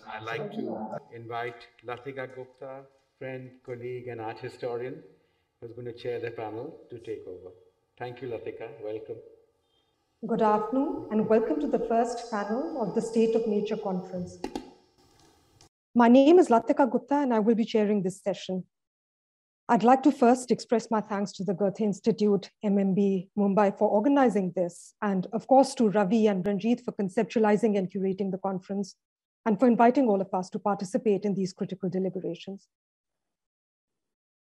I'd like to invite Latika Gupta, friend, colleague, and art historian, who's going to chair the panel to take over. Thank you, Latika. Welcome. Good afternoon, and welcome to the first panel of the State of Nature Conference. My name is Latika Gupta, and I will be chairing this session. I'd like to first express my thanks to the Goethe-Institut, MMB, Mumbai for organizing this, and of course to Ravi and Ranjit for conceptualizing and curating the conference, and for inviting all of us to participate in these critical deliberations.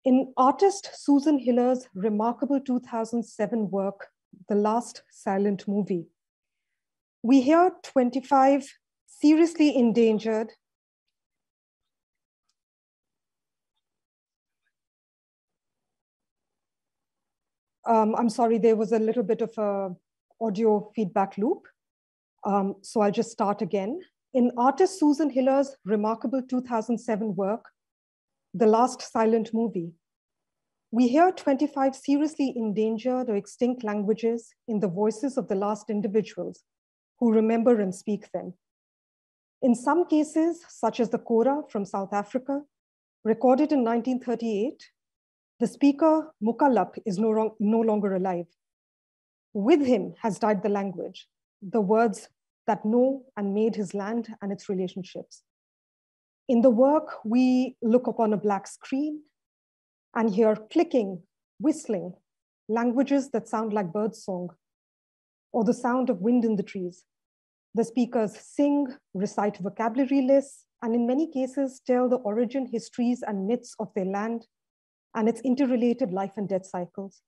In artist Susan Hiller's remarkable 2007 work, The Last Silent Movie, we hear 25 seriously endangered I'm sorry, there was a little bit of a audio feedback loop. So I'll just start again. In artist Susan Hiller's remarkable 2007 work, The Last Silent Movie, we hear 25 seriously endangered or extinct languages in the voices of the last individuals who remember and speak them. In some cases, such as the Kora from South Africa, recorded in 1938, the speaker, Mukalap, is no longer alive. With him has died the language, the words that know and made his land and its relationships. In the work, we look upon a black screen and hear clicking, whistling, languages that sound like birdsong, or the sound of wind in the trees. The speakers sing, recite vocabulary lists, and in many cases tell the origin, histories, and myths of their land and its interrelated life and death cycles.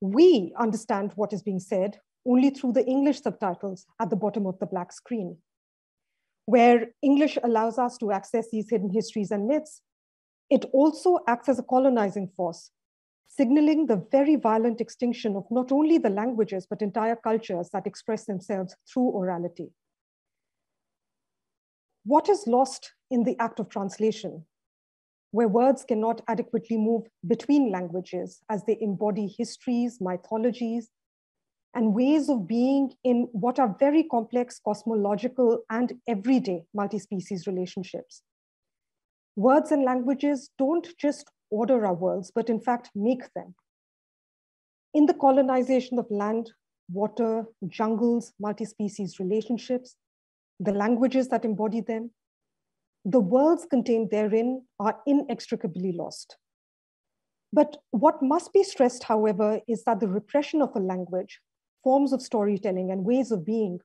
We understand what is being said only through the English subtitles at the bottom of the black screen. Where English allows us to access these hidden histories and myths, it also acts as a colonizing force, signaling the very violent extinction of not only the languages, but entire cultures that express themselves through orality. What is lost in the act of translation, where words cannot adequately move between languages as they embody histories, mythologies, and ways of being in what are very complex cosmological and everyday multi-species relationships. Words and languages don't just order our worlds, but in fact make them. In the colonization of land, water, jungles, multi-species relationships, the languages that embody them, the worlds contained therein are inextricably lost. But what must be stressed, however, is that the repression of a language, forms of storytelling, and ways of being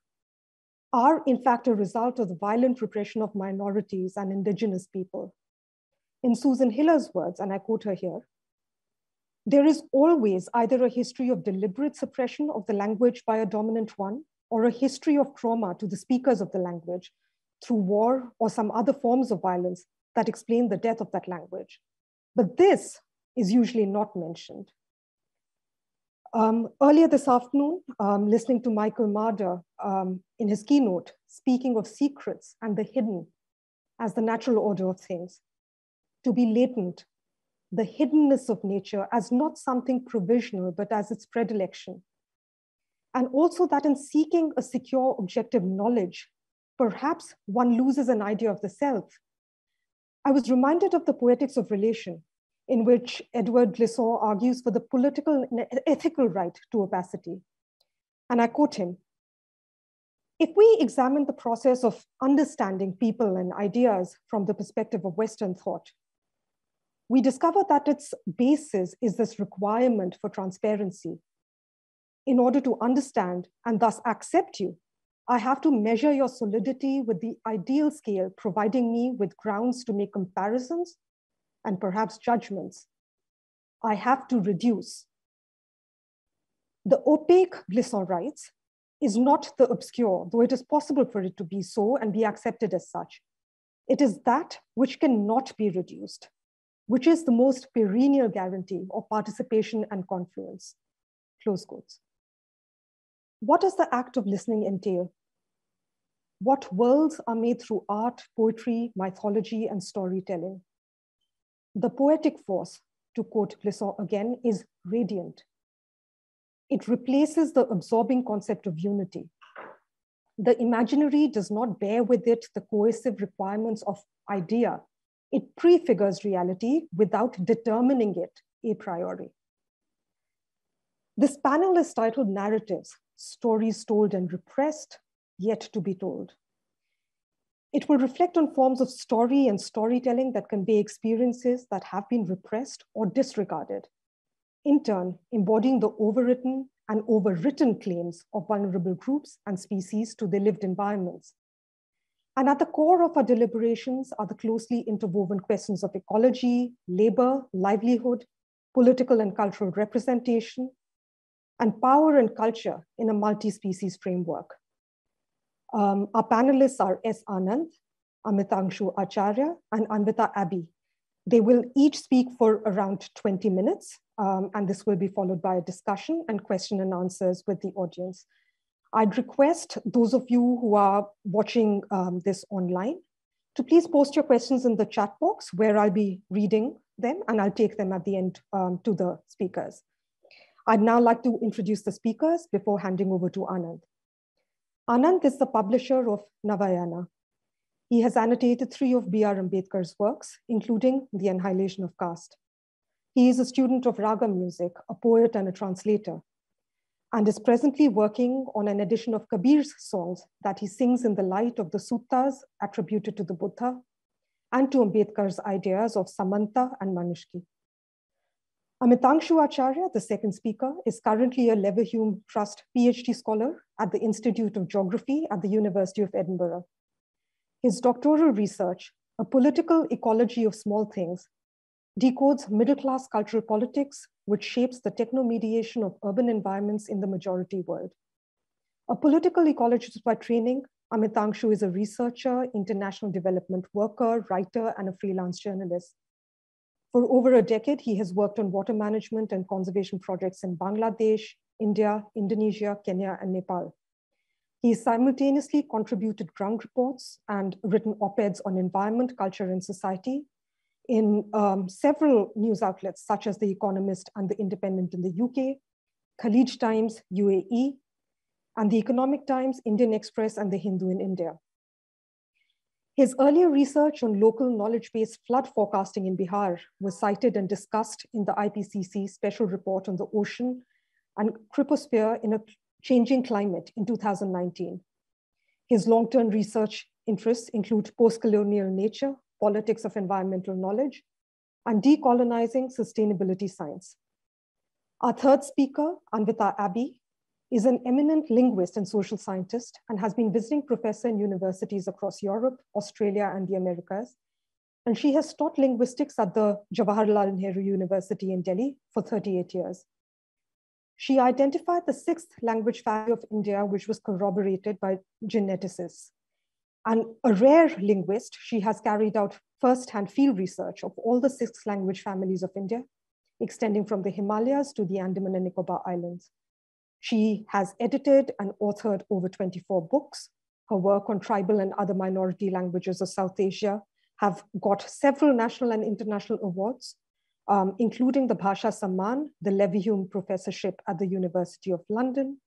are in fact a result of the violent repression of minorities and indigenous people. In Susan Hiller's words, and I quote her here, there is always either a history of deliberate suppression of the language by a dominant one, or a history of trauma to the speakers of the language through war or some other forms of violence that explain the death of that language. But this is usually not mentioned. Earlier this afternoon, listening to Michael Marder in his keynote, speaking of secrets and the hidden as the natural order of things, to be latent, the hiddenness of nature as not something provisional, but as its predilection. And also that in seeking a secure objective knowledge, perhaps one loses an idea of the self. I was reminded of the Poetics of Relation, in which Edward Glissant argues for the political and ethical right to opacity. And I quote him, if we examine the process of understanding people and ideas from the perspective of Western thought, we discover that its basis is this requirement for transparency. In order to understand and thus accept you, I have to measure your solidity with the ideal scale, providing me with grounds to make comparisons and perhaps judgments. I have to reduce. The opaque, Glissant writes, is not the obscure, though it is possible for it to be so and be accepted as such. It is that which cannot be reduced, which is the most perennial guarantee of participation and confluence. Close quotes. What does the act of listening entail? What worlds are made through art, poetry, mythology, and storytelling? The poetic force, to quote Glissant again, is radiant. It replaces the absorbing concept of unity. The imaginary does not bear with it the cohesive requirements of idea. It prefigures reality without determining it a priori. This panel is titled Narratives, Stories Told and Repressed, Yet to be Told. It will reflect on forms of story and storytelling that convey experiences that have been repressed or disregarded, in turn embodying the overwritten and overwritten claims of vulnerable groups and species to their lived environments. And at the core of our deliberations are the closely interwoven questions of ecology, labor, livelihood, political and cultural representation, and power and culture in a multi-species framework. Our panelists are S. Anand, Amitangshu Acharya, and Anvita Abbi. They will each speak for around 20 minutes, and this will be followed by a discussion and question and answers with the audience. I'd request those of you who are watching this online to please post your questions in the chat box where I'll be reading them, and I'll take them at the end to the speakers. I'd now like to introduce the speakers before handing over to Anand. Anand is the publisher of Navayana. He has annotated 3 of B.R. Ambedkar's works, including The Annihilation of Caste. He is a student of Raga music, a poet and a translator, and is presently working on an edition of Kabir's songs that he sings in the light of the suttas attributed to the Buddha and to Ambedkar's ideas of Samanta and Manushki. Amitangshu Acharya, the second speaker, is currently a Leverhulme Trust PhD scholar at the Institute of Geography at the University of Edinburgh. His doctoral research, A Political Ecology of Small Things, decodes middle-class cultural politics, which shapes the techno-mediation of urban environments in the majority world. A political ecologist by training, Amitangshu is a researcher, international development worker, writer, and a freelance journalist. For over a decade, he has worked on water management and conservation projects in Bangladesh, India, Indonesia, Kenya, and Nepal. He simultaneously contributed ground reports and written op-eds on environment, culture, and society in several news outlets, such as The Economist and The Independent in the UK, Khalij Times, UAE, and The Economic Times, Indian Express, and The Hindu in India. His earlier research on local knowledge-based flood forecasting in Bihar was cited and discussed in the IPCC Special Report on the Ocean and Cryptosphere in a Changing Climate in 2019. His long-term research interests include post-colonial nature, politics of environmental knowledge, and decolonizing sustainability science. Our third speaker, Anvita Abbi, is an eminent linguist and social scientist and has been visiting professor in universities across Europe, Australia, and the Americas. And she has taught linguistics at the Jawaharlal Nehru University in Delhi for 38 years. She identified the 6th language family of India, which was corroborated by geneticists. And a rare linguist, she has carried out first-hand field research of all the 6 language families of India, extending from the Himalayas to the Andaman and Nicobar Islands. She has edited and authored over 24 books. Her work on tribal and other minority languages of South Asia have got several national and international awards, including the Bhasha Samman, the Leverhulme Professorship at the University of London,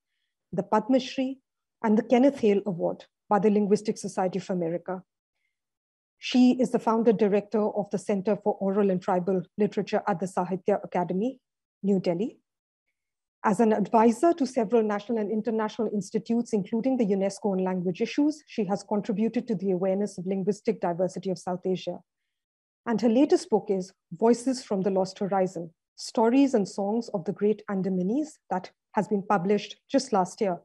the Padma Shri, and the Kenneth Hale Award by the Linguistic Society of America. She is the founder director of the Center for Oral and Tribal Literature at the Sahitya Academy, New Delhi. As an advisor to several national and international institutes, including the UNESCO on language issues, she has contributed to the awareness of linguistic diversity of South Asia. And her latest book is Voices from the Lost Horizon, Stories and Songs of the Great Andamanese, that has been published just last year,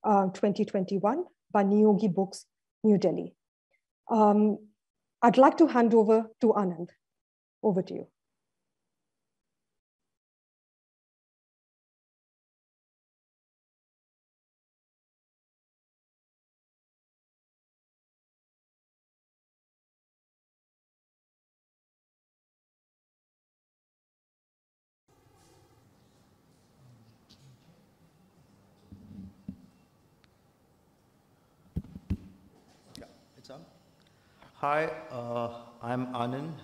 2021, by Niyogi Books, New Delhi. I'd like to hand over to Anand. Over to you. Hi, I'm Anand.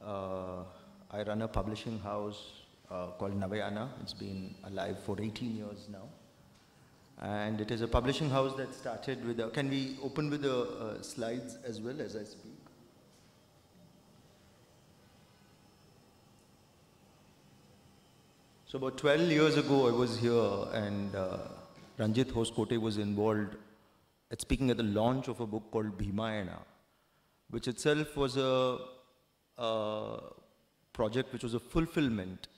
I run a publishing house called Navayana. It's been alive for 18 years now. And it is a publishing house that started with a, can we open with the slides as well as I speak? So about 12 years ago, I was here and Ranjit Hoskote was involved at speaking at the launch of a book called Bhimayana, which itself was a project which was a fulfillment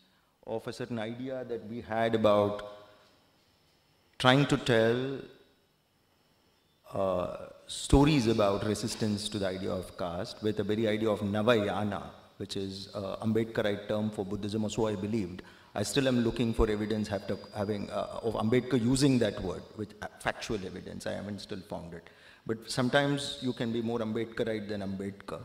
of a certain idea that we had about trying to tell stories about resistance to the idea of caste with the very idea of Navayana, which is Ambedkarite term for Buddhism, or so I believed. I still am looking for evidence of Ambedkar using that word, with factual evidence. I haven't still found it. But sometimes you can be more Ambedkarite than Ambedkar.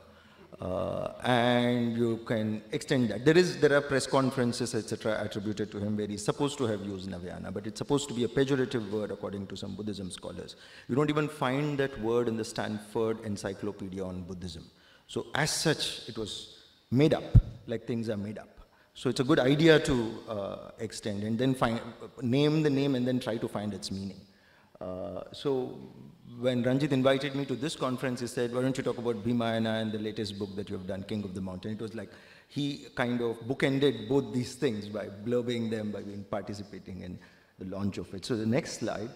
And you can extend that. There are press conferences, etc., attributed to him where he's supposed to have used Navayana, but it's supposed to be a pejorative word according to some Buddhism scholars. You don't even find that word in the Stanford Encyclopedia on Buddhism. So as such, it was made up, like things are made up. So it's a good idea to extend and then name the name and then try to find its meaning. So when Ranjit invited me to this conference, he said, why don't you talk about Bhimayana and the latest book that you have done, King of the Mountain. It was like he kind of bookended both these things by blurbing them, by participating in the launch of it. So the next slide,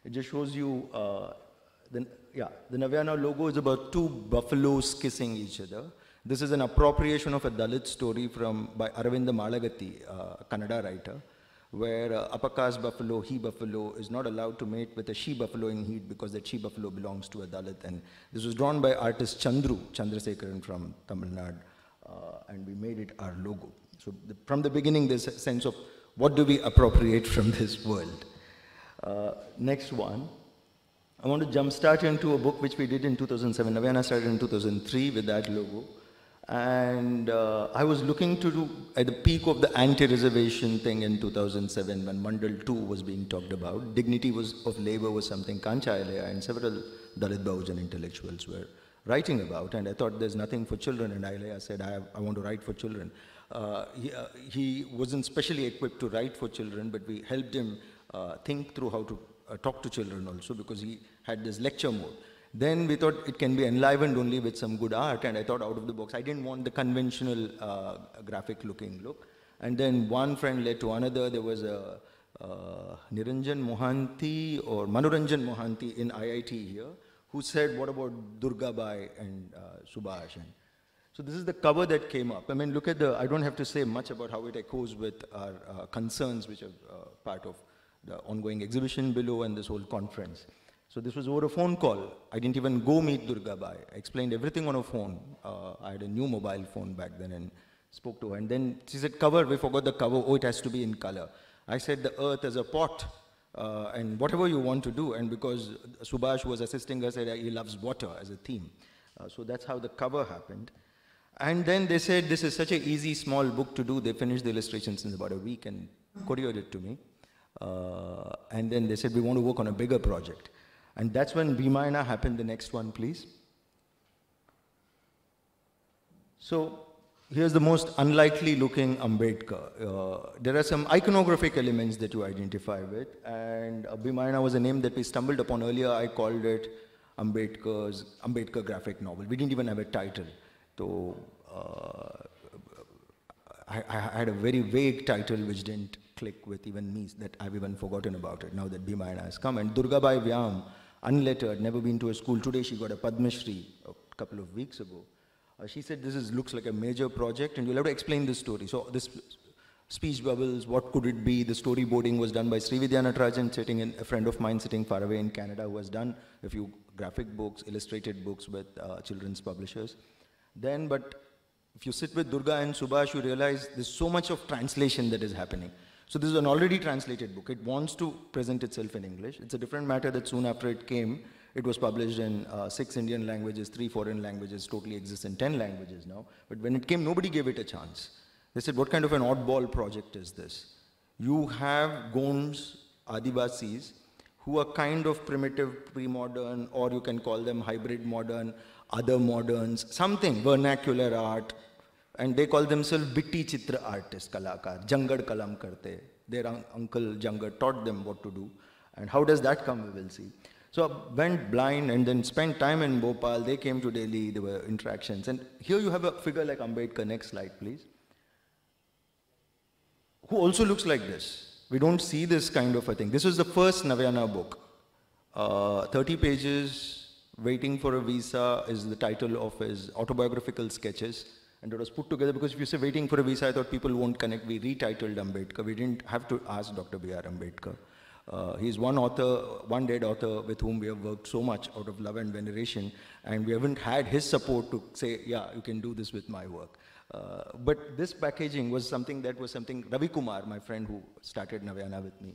it just shows you, the Navayana logo is about two buffaloes kissing each other. This is an appropriation of a Dalit story by Aravinda Malagatti, a Kannada writer, where upper caste buffalo, he buffalo, is not allowed to mate with a she buffalo in heat because that she buffalo belongs to a Dalit. And this was drawn by artist Chandrasekaran from Tamil Nadu, and we made it our logo. So from the beginning, there's a sense of what do we appropriate from this world. Next one. I want to jumpstart into a book which we did in 2007. Navayana started in 2003 with that logo. And I was looking to do, at the peak of the anti-reservation thing in 2007 when Mandal 2 was being talked about, dignity of labor was something Kancha Ilaya and several Dalit Bahujan intellectuals were writing about. And I thought there's nothing for children, and Ilaya said, I want to write for children. He wasn't specially equipped to write for children, but we helped him think through how to talk to children also, because he had this lecture mode. Then we thought it can be enlivened only with some good art, and I thought out of the box. I didn't want the conventional graphic looking look. And then one friend led to another. There was a Niranjan Mohanty or Manoranjan Mohanty in IIT here who said, what about Durga Bai and Subhash? And so this is the cover that came up. I mean, look at I don't have to say much about how it echoes with our concerns, which are part of the ongoing exhibition below and this whole conference. So this was over a phone call. I didn't even go meet Durga Bai. I explained everything on a phone. I had a new mobile phone back then and spoke to her. And then she said, cover, we forgot the cover. Oh, it has to be in color. I said, the earth as a pot and whatever you want to do. And because Subhash was assisting us, said he loves water as a theme. So that's how the cover happened. And then they said, this is such an easy, small book to do. They finished the illustrations in about a week and couriered it to me. And then they said, we want to work on a bigger project. And that's when Bhimayana happened. The next one, please. So here's the most unlikely looking Ambedkar. There are some iconographic elements that you identify with. And Bhimayana was a name that we stumbled upon earlier. I called it Ambedkar graphic novel. We didn't even have a title. So I had a very vague title which didn't click with even me, that I've even forgotten about it now that Bhimayana has come. And Durga Bai Vyam, unlettered, never been to a school. Today she got a Padma Shri a couple of weeks ago. She said this looks like a major project and you'll have to explain this story. So this speech bubbles, what could it be? The storyboarding was done by Srividya Natarajan, a friend of mine sitting far away in Canada who has done a few graphic books, illustrated books with children's publishers. But if you sit with Durga and Subhash, you realize there's so much of translation that is happening. So this is an already translated book. It wants to present itself in English. It's a different matter that soon after it came, it was published in 6 Indian languages, 3 foreign languages, totally exists in 10 languages now. But when it came, nobody gave it a chance. They said, what kind of an oddball project is this? You have Gonds, Adivasis, who are kind of primitive, pre-modern, or you can call them hybrid modern, other moderns, something, vernacular art, and they call themselves Bitti Chitra artists, Kalakar, Jangad Kalam Karte. Their uncle Jangad taught them what to do. And how does that come, we will see. So I went blind and then spent time in Bhopal. They came to Delhi, there were interactions. And here you have a figure like Ambedkar. Next slide, please. Who also looks like this. We don't see this kind of a thing. This was the first Navayana book. 30 pages, Waiting for a Visa is the title of his autobiographical sketches. And it was put together because if you say Waiting for a Visa, I thought people won't connect. We retitled Ambedkar. We didn't have to ask Dr. B.R. Ambedkar. He's one author, one dead author with whom we have worked so much out of love and veneration. And we haven't had his support to say, yeah, you can do this with my work. But this packaging was something Ravi Kumar, my friend who started Navayana with me,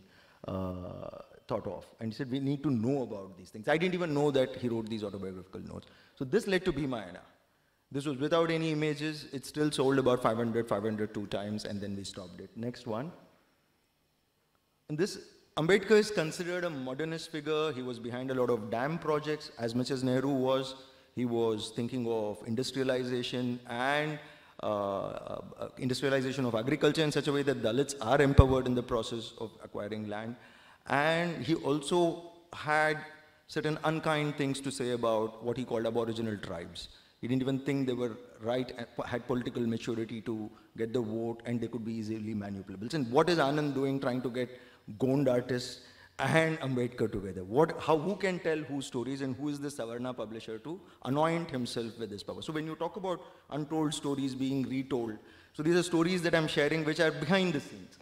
thought of. And he said, we need to know about these things. I didn't even know that he wrote these autobiographical notes. So this led to Bhimayana. This was without any images. It still sold about 502 times, and then we stopped it. Next one. And this, Ambedkar is considered a modernist figure. He was behind a lot of dam projects. As much as Nehru was, he was thinking of industrialization and industrialization of agriculture in such a way that Dalits are empowered in the process of acquiring land. And he also had certain unkind things to say about what he called aboriginal tribes. He didn't even think they were right, had political maturity to get the vote, and they could be easily manipulable. And what is Anand doing trying to get Gond artists and Ambedkar together? Who can tell whose stories, and who is the Savarna publisher to anoint himself with this power? So when you talk about untold stories being retold, so these are stories that I'm sharing which are behind the scenes.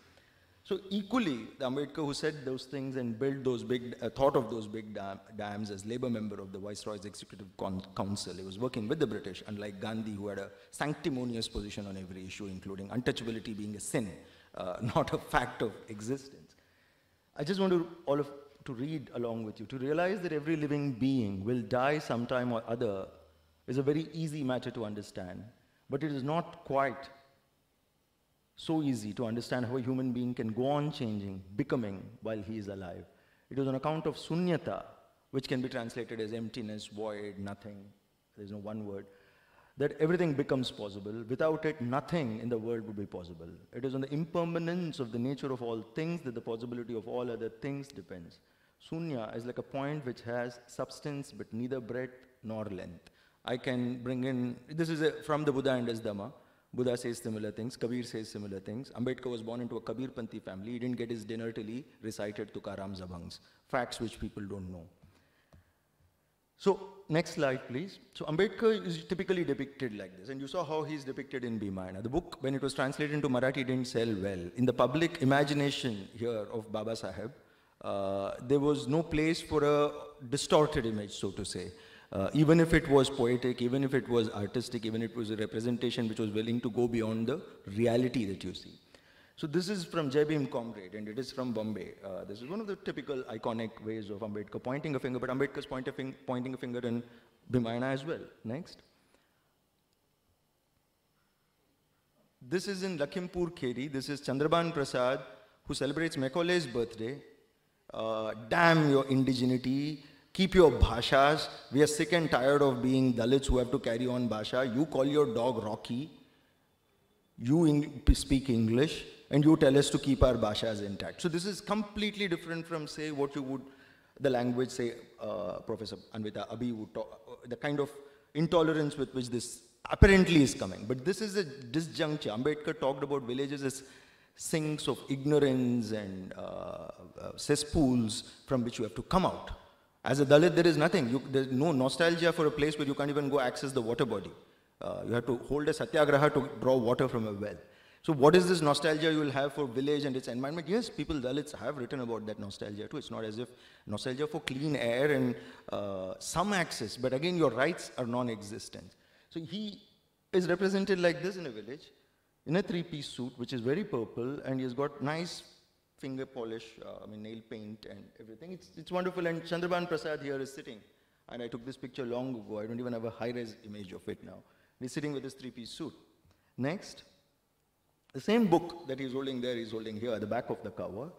So equally, the Ambedkar who said those things and built those big, thought of those big dams as Labour member of the Viceroy's Executive Council. He was working with the British, unlike Gandhi, who had a sanctimonious position on every issue, including untouchability being a sin, not a fact of existence. I just want to read along with you. To realize that every living being will die sometime or other is a very easy matter to understand, but it is not quite so easy to understand how a human being can go on changing, becoming, while he is alive. It is on account of sunyata, which can be translated as emptiness, void, nothing. There is no one word. That everything becomes possible. Without it, nothing in the world would be possible. It is on the impermanence of the nature of all things that the possibility of all other things depends. Sunya is like a point which has substance but neither breadth nor length. I can bring in, this is from the Buddha and his Dhamma. Buddha says similar things, Kabir says similar things. Ambedkar was born into a Kabir-Panthi family. He didn't get his dinner till he recited Tukaram Zabhangs, facts which people don't know. So, next slide, please. So, Ambedkar is typically depicted like this, and you saw how he's depicted in Bhimayana. The book, when it was translated into Marathi, didn't sell well. In the public imagination here of Baba Saheb, there was no place for a distorted image, so to say. Even if it was poetic, even if it was artistic, even if it was a representation which was willing to go beyond the reality that you see. So this is from Jai Bhim Comrade, and it is from Bombay. This is one of the typical iconic ways of Ambedkar pointing a finger, but Ambedkar's pointing a finger in Bhimayana as well. Next. This is in Lakhimpur Kheri. This is Chandraban Prasad, who celebrates Macaulay's birthday. Damn your indigeneity. Keep your bhashas. We are sick and tired of being Dalits who have to carry on bhasha. You call your dog Rocky. You speak English. And you tell us to keep our bhashas intact. So this is completely different from, say, what you would, the language, say, Professor Anvita, Abbi would talk, the kind of intolerance with which this apparently is coming. But this is a disjuncture. Ambedkar talked about villages as sinks of ignorance and cesspools from which you have to come out. As a Dalit, there is nothing. There's no nostalgia for a place where you can't even go access the water body. You have to hold a satyagraha to draw water from a well. So what is this nostalgia you will have for village and its environment? Yes, people, Dalits, have written about that nostalgia too. It's not as if nostalgia for clean air and some access, but again, your rights are non-existent. So he is represented like this in a village, in a three-piece suit, which is very purple, and he's got nice finger polish, nail paint and everything. It's wonderful, and Chandraban Prasad here is sitting. And I took this picture long ago. I don't even have a high-res image of it now. He's sitting with his three-piece suit. Next. The same book that he's holding there, he's holding here at the back of the cover.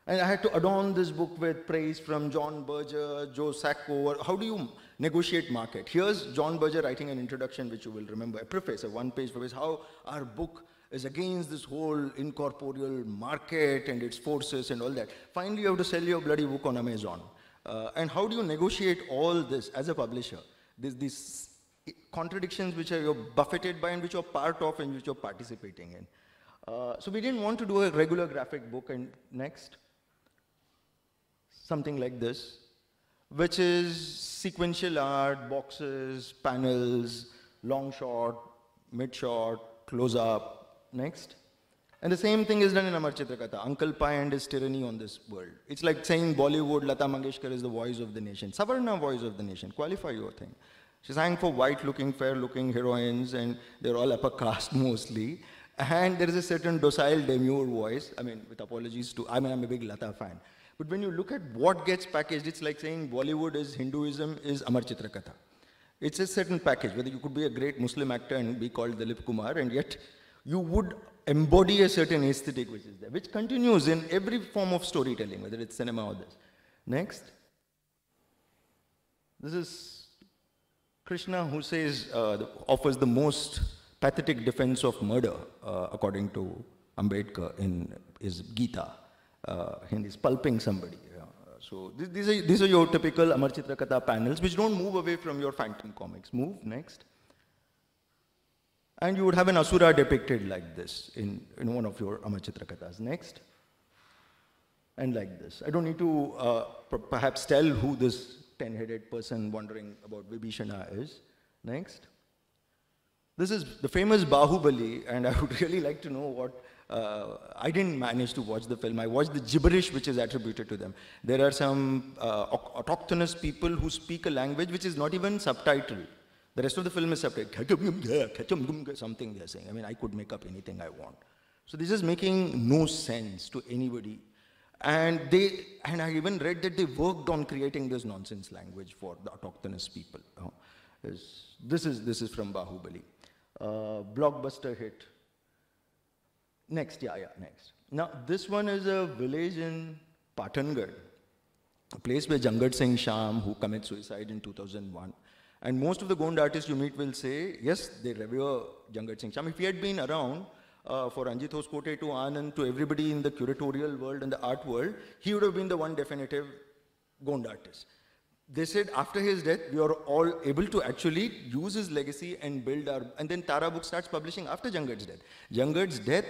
And I had to adorn this book with praise from John Berger, Joe Sacco. How do you negotiate market? Here's John Berger writing an introduction, which you will remember, a preface, a one-page preface, how our book is against this whole incorporeal market and its forces and all that. Finally, you have to sell your bloody book on Amazon. And how do you negotiate all this as a publisher? These contradictions which you're buffeted by and which you're part of and which you're participating in. So we didn't want to do a regular graphic book. And next, something like this, which is sequential art, boxes, panels, long shot, mid shot, close up. Next. And the same thing is done in Amar Chitrakatha. Uncle Pai and his tyranny on this world. It's like saying Bollywood, Lata Mangeshkar is the voice of the nation. Savarna voice of the nation. Qualify your thing. She sang for white-looking, fair-looking heroines, and they're all upper caste mostly. And there is a certain docile, demure voice. I mean, with apologies to, I'm a big Lata fan. But when you look at what gets packaged, it's like saying Bollywood is Hinduism, is Amar Chitrakatha. It's a certain package, whether you could be a great Muslim actor and be called Dilip Kumar, and yet you would embody a certain aesthetic which is there, which continues in every form of storytelling, whether it's cinema or this. Next. This is Krishna, who says, offers the most pathetic defense of murder, according to Ambedkar in his Gita. And he's pulping somebody. So these are your typical Amar Chitrakatha panels, which don't move away from your phantom comics. Move, next. And you would have an Asura depicted like this in one of your Amar Chitrakathas. Next. And like this. I don't need to perhaps tell who this 10-headed person wondering about Vibhishana is. Next. This is the famous Bahubali, and I would really like to know what, I didn't manage to watch the film. I watched the gibberish which is attributed to them. There are some autochthonous people who speak a language which is not even subtitled. The rest of the film is subtitled, something they're saying. I mean, I could make up anything I want. So this is making no sense to anybody. And I even read that they worked on creating this nonsense language for the autochthonous people. This is from Bahubali. Blockbuster hit. Next, next. Now, this one is a village in Pathangarh, a place where Jangat Singh Sham, who committed suicide in 2001. And most of the Gond artists you meet will say, yes, they revere Jangat Singh Sham. If he had been around, for Ranjit, Hoskote to Anand, to everybody in the curatorial world and the art world, he would have been the one definitive Gond artist. They said after his death, we are all able to actually use his legacy and build our, and then Tara Book starts publishing after Jangat's death. Jangat's death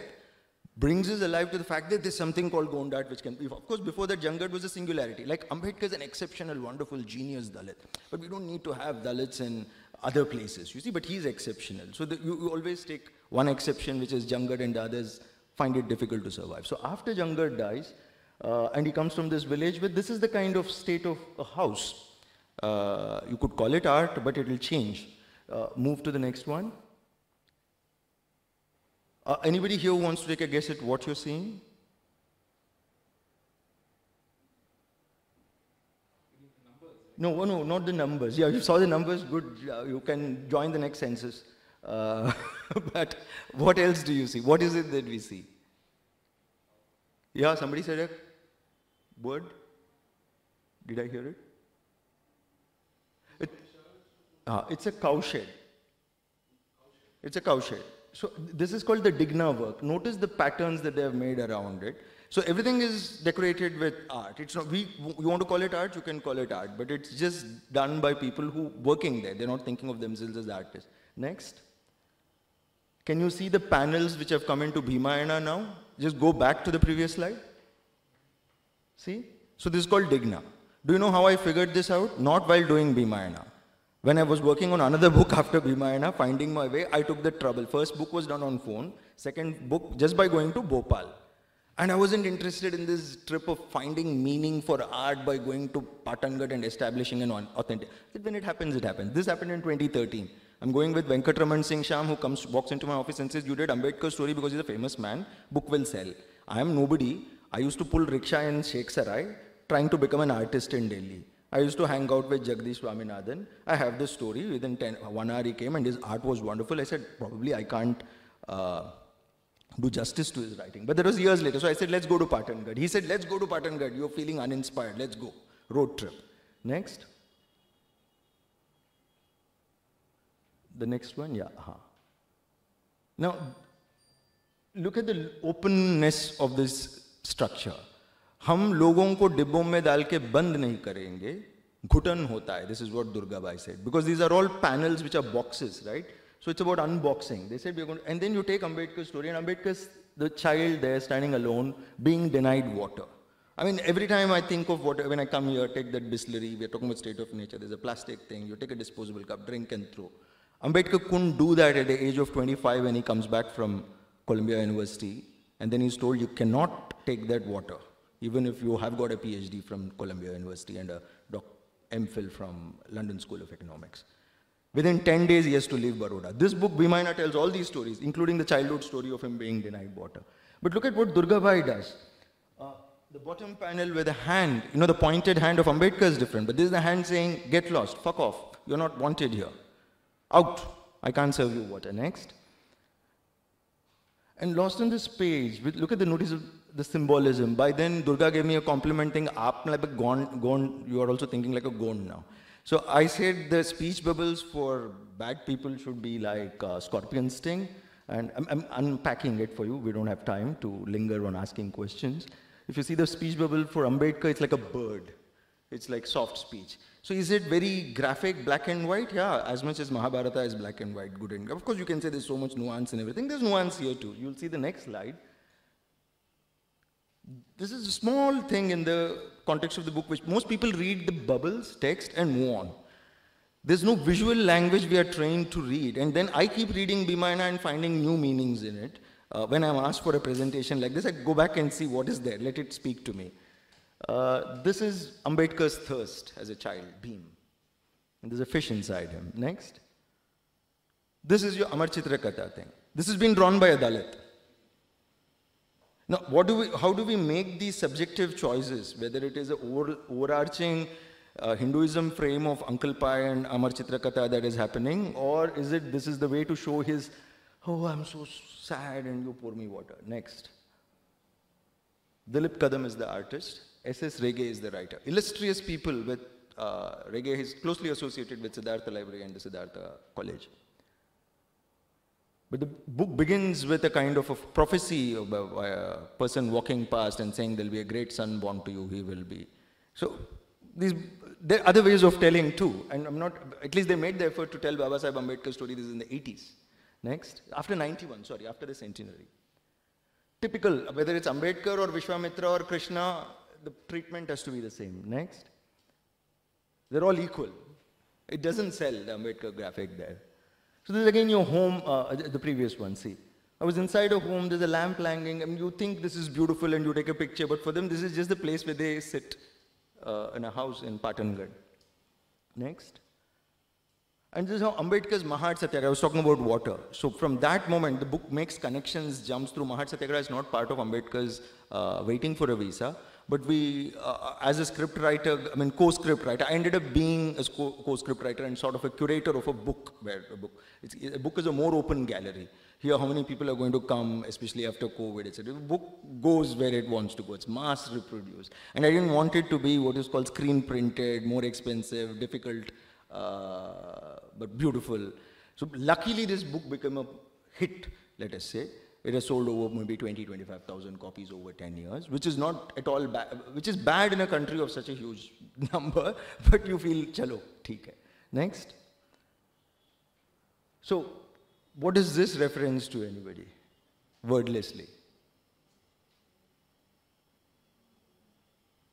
brings us alive to the fact that there's something called Gond art which can be, of course, before that Jangat was a singularity. Like Ambedkar is an exceptional, wonderful, genius Dalit. But we don't need to have Dalits in other places, you see, but he's exceptional. So you always take one exception, which is Jangat, and the others find it difficult to survive. So after Jangat dies, and he comes from this village where this is the kind of state of a house. You could call it art, but it will change. Move to the next one. Anybody here who wants to take a guess at what you're seeing? No, not the numbers. Yeah, you saw the numbers, good. You can join the next census. But what else do you see? What is it that we see? Yeah, somebody said a word. Did I hear it? It's a cowshed. It's a cowshed. So this is called the Digna work. Notice the patterns that they have made around it. So everything is decorated with art. It's not, you want to call it art, you can call it art, but it's just done by people who working there. They're not thinking of themselves as artists. Next. Can you see the panels which have come into Bhimayana now? Just go back to the previous slide. See? So this is called Digna. Do you know how I figured this out? Not while doing Bhimayana. When I was working on another book after Bhimayana, Finding My Way, I took the trouble. First book was done on phone. Second book, just by going to Bhopal. And I wasn't interested in this trip of finding meaning for art by going to Pathangarh and establishing an authentic. When it happens, it happens. This happened in 2013. I'm going with Venkatraman Singh Sham, who walks into my office and says, you did Ambedkar's story because he's a famous man. Book will sell. I am nobody. I used to pull rickshaw in Sheikh Sarai, trying to become an artist in Delhi. I used to hang out with Jagdish Swaminathan. I have this story. Within 1 hour he came and his art was wonderful. I said, probably I can't do justice to his writing. But that was years later. So I said, let's go to Pathangarh. He said, let's go to Pathangarh. You're feeling uninspired. Let's go. Road trip. Next. The next one, yeah. Now, look at the openness of this structure. हम लोगों को डिब्बों में डाल के बंद नहीं करेंगे, घुटन होता है. This is what Durgabai said. Because these are all panels which are boxes, right? So it's about unboxing. They said we're going to, and then you take Ambedkar's story, and Ambedkar's the child there standing alone, being denied water. I mean, every time I think of water, when I come here, take that distillery, we're talking about state of nature, there's a plastic thing, you take a disposable cup, drink and throw. Ambedkar couldn't do that at the age of 25 when he comes back from Columbia University, and then he's told you cannot take that water, even if you have got a PhD from Columbia University and a MPhil from London School of Economics. Within 10 days, he has to leave Baroda. This book, Bhimayana, tells all these stories, including the childhood story of him being denied water. But look at what Durgabai does. The bottom panel with the hand, you know, the pointed hand of Ambedkar is different, but this is the hand saying, get lost, fuck off, you're not wanted here. Out, I can't serve you water. Next. And lost on this page, look at the notice of the symbolism. By then, Durga gave me a compliment saying, aap like a gone, you are also thinking like a gone now. So I said the speech bubbles for bad people should be like scorpion sting. And I'm unpacking it for you. We don't have time to linger on asking questions. If you see the speech bubble for Ambedkar, it's like a bird. It's like soft speech. So is it very graphic, black and white? Yeah, as much as Mahabharata is black and white, good and good. Of course, you can say there's so much nuance and everything. There's nuance here too. You'll see the next slide. This is a small thing in the context of the book, which most people read the bubbles, text, and move on. There's no visual language we are trained to read. And then I keep reading Bhimayana and finding new meanings in it. When I'm asked for a presentation like this, I go back and see what is there. Let it speak to me. This is Ambedkar's thirst as a child, Bhim. And there's a fish inside him. Next. This is your Amar Chitra Katha thing. This has been drawn by a Dalit. Now, how do we make these subjective choices, whether it is an overarching Hinduism frame of Uncle Pai and Amar Chitra Katha that is happening, or is it this is the way to show his, oh, I'm so sad and you pour me water. Next. Dilip Kadam is the artist. S.S. Rege is the writer. Illustrious people with Rege is closely associated with Siddhartha Library and the Siddhartha College. But the book begins with a kind of a prophecy of a person walking past and saying there'll be a great son born to you, he will be. So there are other ways of telling too. And I'm not, at least they made the effort to tell Baba Saheb Ambedkar's story. This is in the 80s. Next. After 91, sorry, after the centenary. Typical, whether it's Ambedkar or Vishwamitra or Krishna, the treatment has to be the same. Next. They're all equal. It doesn't sell, the Ambedkar graphic there. So this is again your home, the previous one, see. I was inside a home, there's a lamp hanging, and you think this is beautiful and you take a picture, but for them this is just the place where they sit in a house in Patangarh. Next. And this is how Ambedkar's Mahat Satyagraha, I was talking about water. So from that moment, the book makes connections, jumps through. Mahat Satyagraha is not part of Ambedkar's waiting for a visa. But we, as a script writer, I mean co-script writer, I ended up being a co-script writer and sort of a curator of a book. A book is a more open gallery. Here, how many people are going to come, especially after COVID, etc. The book goes where it wants to go. It's mass reproduced. And I didn't want it to be what is called screen printed, more expensive, difficult, but beautiful. So luckily this book became a hit, let us say. It has sold over maybe 20,000-25,000 copies over 10 years, which is not at all bad, which is bad in a country of such a huge number, but you feel, chalo, theek hai. Next. So, what is this reference to anybody? Wordlessly.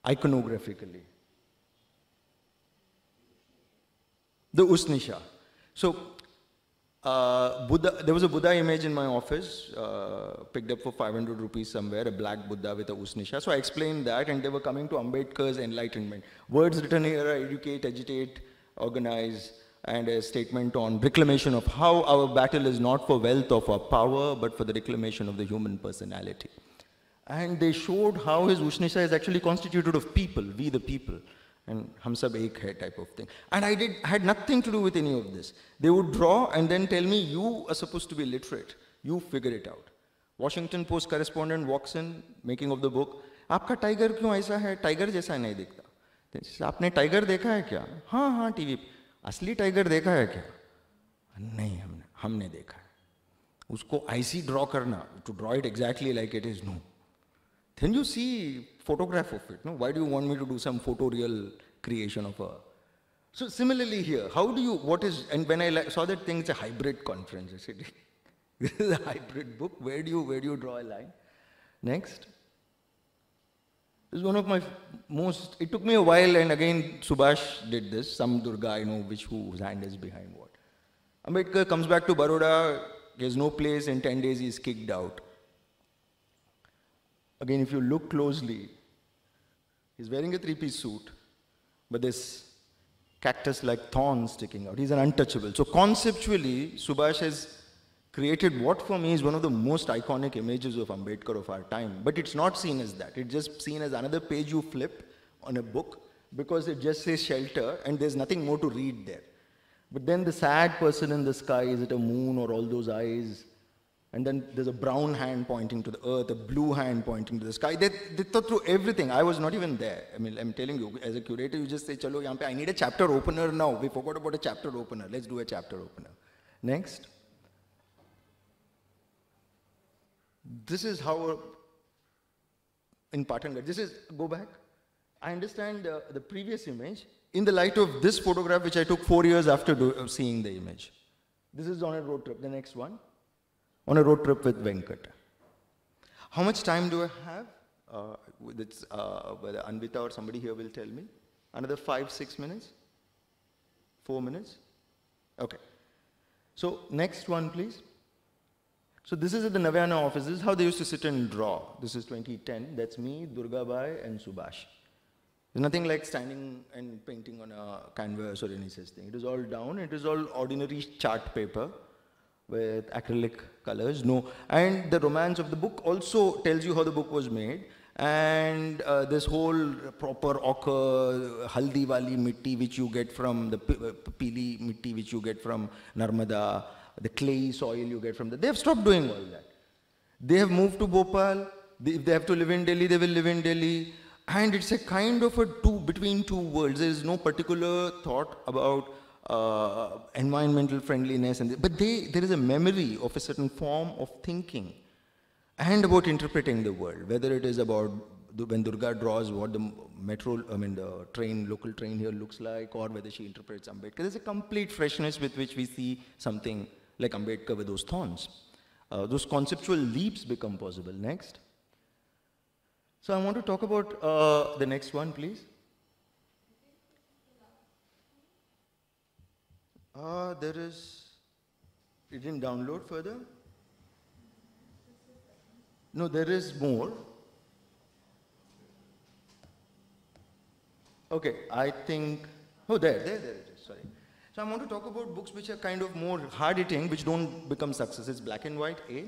Iconographically. The Usnisha. So, Buddha, there was a Buddha image in my office, picked up for 500 rupees somewhere, a black Buddha with a Usnisha. So I explained that, and they were coming to Ambedkar's enlightenment. Words written here are educate, agitate, organize, and a statement on reclamation of how our battle is not for wealth or for power, but for the reclamation of the human personality. And they showed how his Usnisha is actually constituted of people, we the people. And hum sab ek hai type of thing. And I had nothing to do with any of this. They would draw and then tell me, you are supposed to be literate. You figure it out. Washington Post correspondent walks in, making of the book. आपका tiger क्यों ऐसा है? Tiger जैसा नहीं दिखता. आपने tiger देखा है क्या? हाँ हाँ टीवी पे. असली टाइगर देखा है क्या? नहीं हमने देखा है. usko IC draw karna, to draw it exactly like it is, no. Then you see photograph of it, no? Why do you want me to do some photoreal creation of a... So similarly here, how do you, what is, and when I saw that thing, it's a hybrid conference, I said, this is a hybrid book, where do you draw a line? Next. This is one of my most, it took me a while, and again Subhash did this, some Durga I know whose hand is behind what. Ambedkar comes back to Baroda, he has no place, in 10 days he is kicked out. Again, if you look closely, he's wearing a three-piece suit, but this cactus-like thorn sticking out. He's an untouchable. So conceptually, Subhash has created what for me is one of the most iconic images of Ambedkar of our time. But it's not seen as that. It's just seen as another page you flip on a book because it just says shelter and there's nothing more to read there. But then the sad person in the sky, is it a moon or all those eyes? And then there's a brown hand pointing to the earth, a blue hand pointing to the sky. They thought through everything. I was not even there. I mean, I'm telling you, as a curator, you just say, chalo, yahan pe, I need a chapter opener now. We forgot about a chapter opener. Let's do a chapter opener. Next. This is how, in Pathangarh, this is, go back. I understand the previous image in the light of this photograph, which I took 4 years after seeing the image. This is on a road trip. The next one. On a road trip with Venkat. How much time do I have? Whether Anvita or somebody here will tell me. Another 5-6 minutes? 4 minutes? Okay. So next one, please. So this is at the Navyana office. This is how they used to sit and draw. This is 2010. That's me, Durgabai, and Subhash. There's nothing like standing and painting on a canvas or any such thing. It is all down. It is all ordinary chart paper with acrylic colors. No, and the romance of the book also tells you how the book was made. And this whole proper ochre, haldi wali mitti which you get from the pili mitti which you get from Narmada, the clayey soil you get from they have stopped doing all that. They have moved to Bhopal. If they have to live in Delhi, they will live in Delhi. And it's a kind of a between two worlds. There is no particular thought about environmental friendliness, but there is a memory of a certain form of thinking and about interpreting the world, whether it is about when Durga draws what the local train here looks like, or whether she interprets Ambedkar. There's a complete freshness with which we see something like Ambedkar with those thorns. Those conceptual leaps become possible. Next. So I want to talk about the next one, please. It didn't download further? No, there is more. Okay, I think, there it is, sorry. So I want to talk about books which are kind of more hard-hitting, which don't become success. It's black and white, A.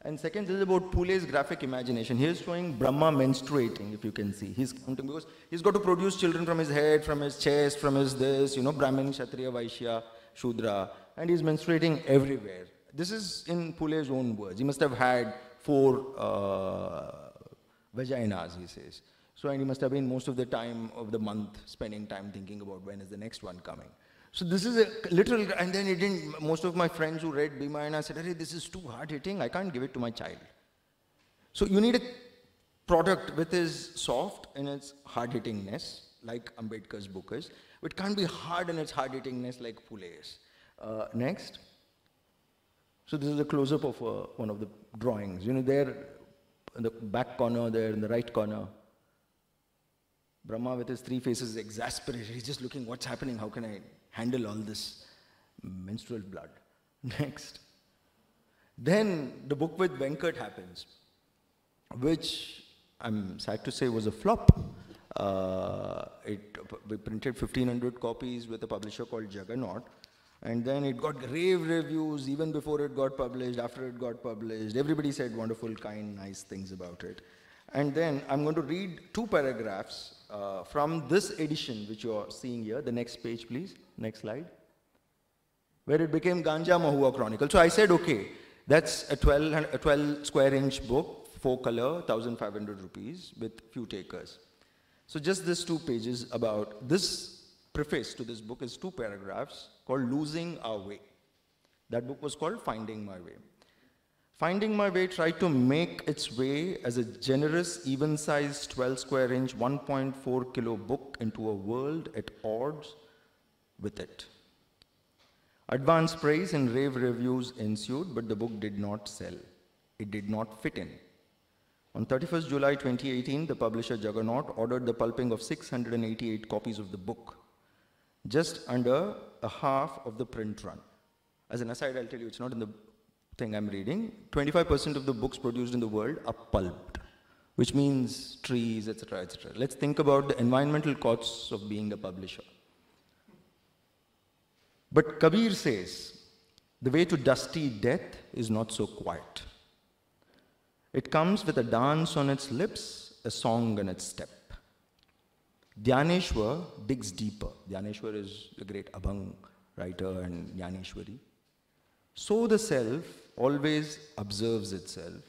And second, this is about Phule's graphic imagination. Here's showing Brahma menstruating, if you can see. He's counting because he's got to produce children from his head, from his chest, from his this, Brahmin, Kshatriya, Vaishya, Shudra, and he's menstruating everywhere. This is in Phule's own words. He must have had 4 vaginas, he says. So, and he must have been most of the time of the month spending time thinking about when is the next one coming. So this is a literal, and then most of my friends who read Bhimayana said, "Arey, this is too hard hitting, I can't give it to my child." So you need a product which is soft in its hard hittingness, like Ambedkar's book is. It can't be hard in its hard hittingness like Phule's. Next. So this is a close-up of one of the drawings. There in the back corner, there in the right corner, Brahma with his 3 faces is exasperated. He's just looking, what's happening? How can I handle all this menstrual blood? Next. Then the book with Venkat happens, which I'm sad to say was a flop. We printed 1,500 copies with a publisher called Juggernaut. And then it got rave reviews even before it got published, after it got published. Everybody said wonderful, kind, nice things about it. And then I'm going to read 2 paragraphs from this edition, which you're seeing here. The next page, please. Next slide. Where it became Ganja Mahua Chronicle. So I said, okay, that's a 12 square inch book, 4 color, 1,500 rupees with few takers. So just these 2 pages about this preface to this book is 2 paragraphs called Losing Our Way. That book was called Finding My Way. Finding My Way tried to make its way as a generous, even-sized 12 square inch, 1.4 kilo book into a world at odds with it. Advanced praise and rave reviews ensued, but the book did not sell. It did not fit in. On 31st July 2018, the publisher Juggernaut ordered the pulping of 688 copies of the book, just under a half of the print run. As an aside, I'll tell you, it's not in the thing I'm reading. 25% of the books produced in the world are pulped, which means trees, etc., etc. Let's think about the environmental costs of being a publisher. But Kabir says, the way to dusty death is not so quiet. It comes with a dance on its lips, a song on its step. Dhyaneshwar digs deeper. Dhyaneshwar is the great Abhang writer and Jnaneshwari. So the self always observes itself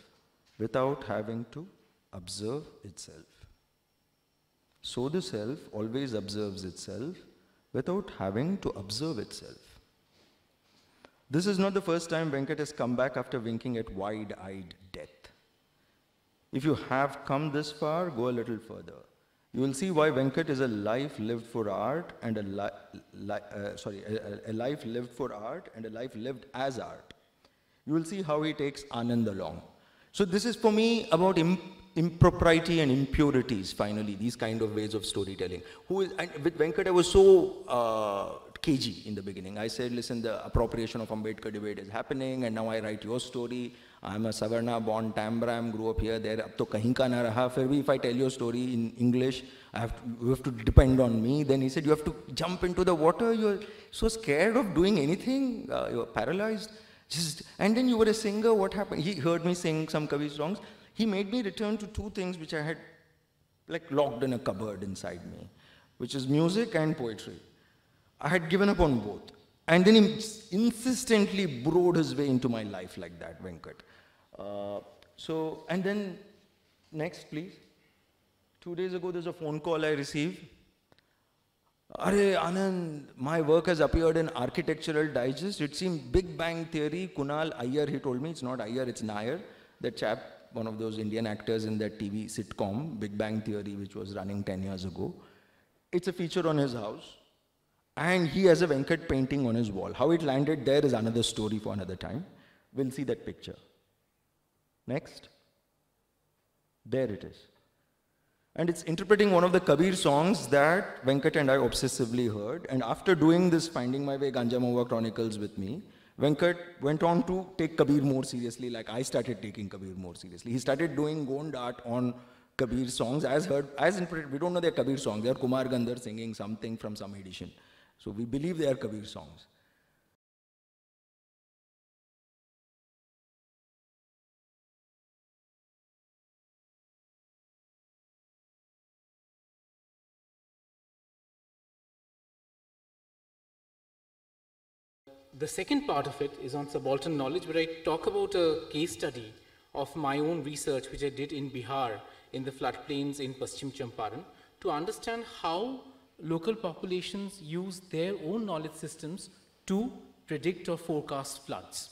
without having to observe itself. So the self always observes itself without having to observe itself. This is not the first time Venkat has come back after winking at wide-eyed death. If you have come this far, go a little further. You will see why Venkat is a life lived for art and a life lived for art and a life lived as art. You will see how he takes Anand along. So this is for me about impropriety and impurities, finally, these kind of ways of storytelling. And with Venkat, I was so cagey in the beginning. I said, listen, the appropriation of Ambedkar debate is happening, and now I write your story. I'm a Savarna, born Tambram, grew up here, there, ab to kahin ka na raha. Fir bhi, if I tell your story in English, you have to depend on me. Then he said, you have to jump into the water. You're so scared of doing anything. You're paralyzed. And then you were a singer. What happened? He heard me sing some Kavi songs. He made me return to two things which I had like locked in a cupboard inside me, which is music and poetry. I had given up on both. And then he insistently burrowed his way into my life like that, Venkat. And then, next please. 2 days ago, there's a phone call I received. Are Anand, my work has appeared in Architectural Digest. It seemed Big Bang Theory, Kunal Iyer, he told me, it's not Iyer, it's Nair. That chap, one of those Indian actors in that TV sitcom, Big Bang Theory, which was running 10 years ago. It's a feature on his house. And he has a Venkat painting on his wall. How it landed there is another story for another time. We'll see that picture. Next. There it is. And it's interpreting one of the Kabir songs that Venkat and I obsessively heard. And after doing this Finding My Way Ganja Mahua Chronicles with me, Venkat went on to take Kabir more seriously, like I started taking Kabir more seriously. He started doing Gond art on Kabir songs, as interpreted. We don't know they're Kabir songs. They're Kumar Gandhar singing something from some edition. So we believe they are Kabir songs. The second part of it is on subaltern knowledge, where I talk about a case study of my own research, which I did in Bihar, in the floodplains in Paschim Champaran, to understand how local populations use their own knowledge systems to predict or forecast floods.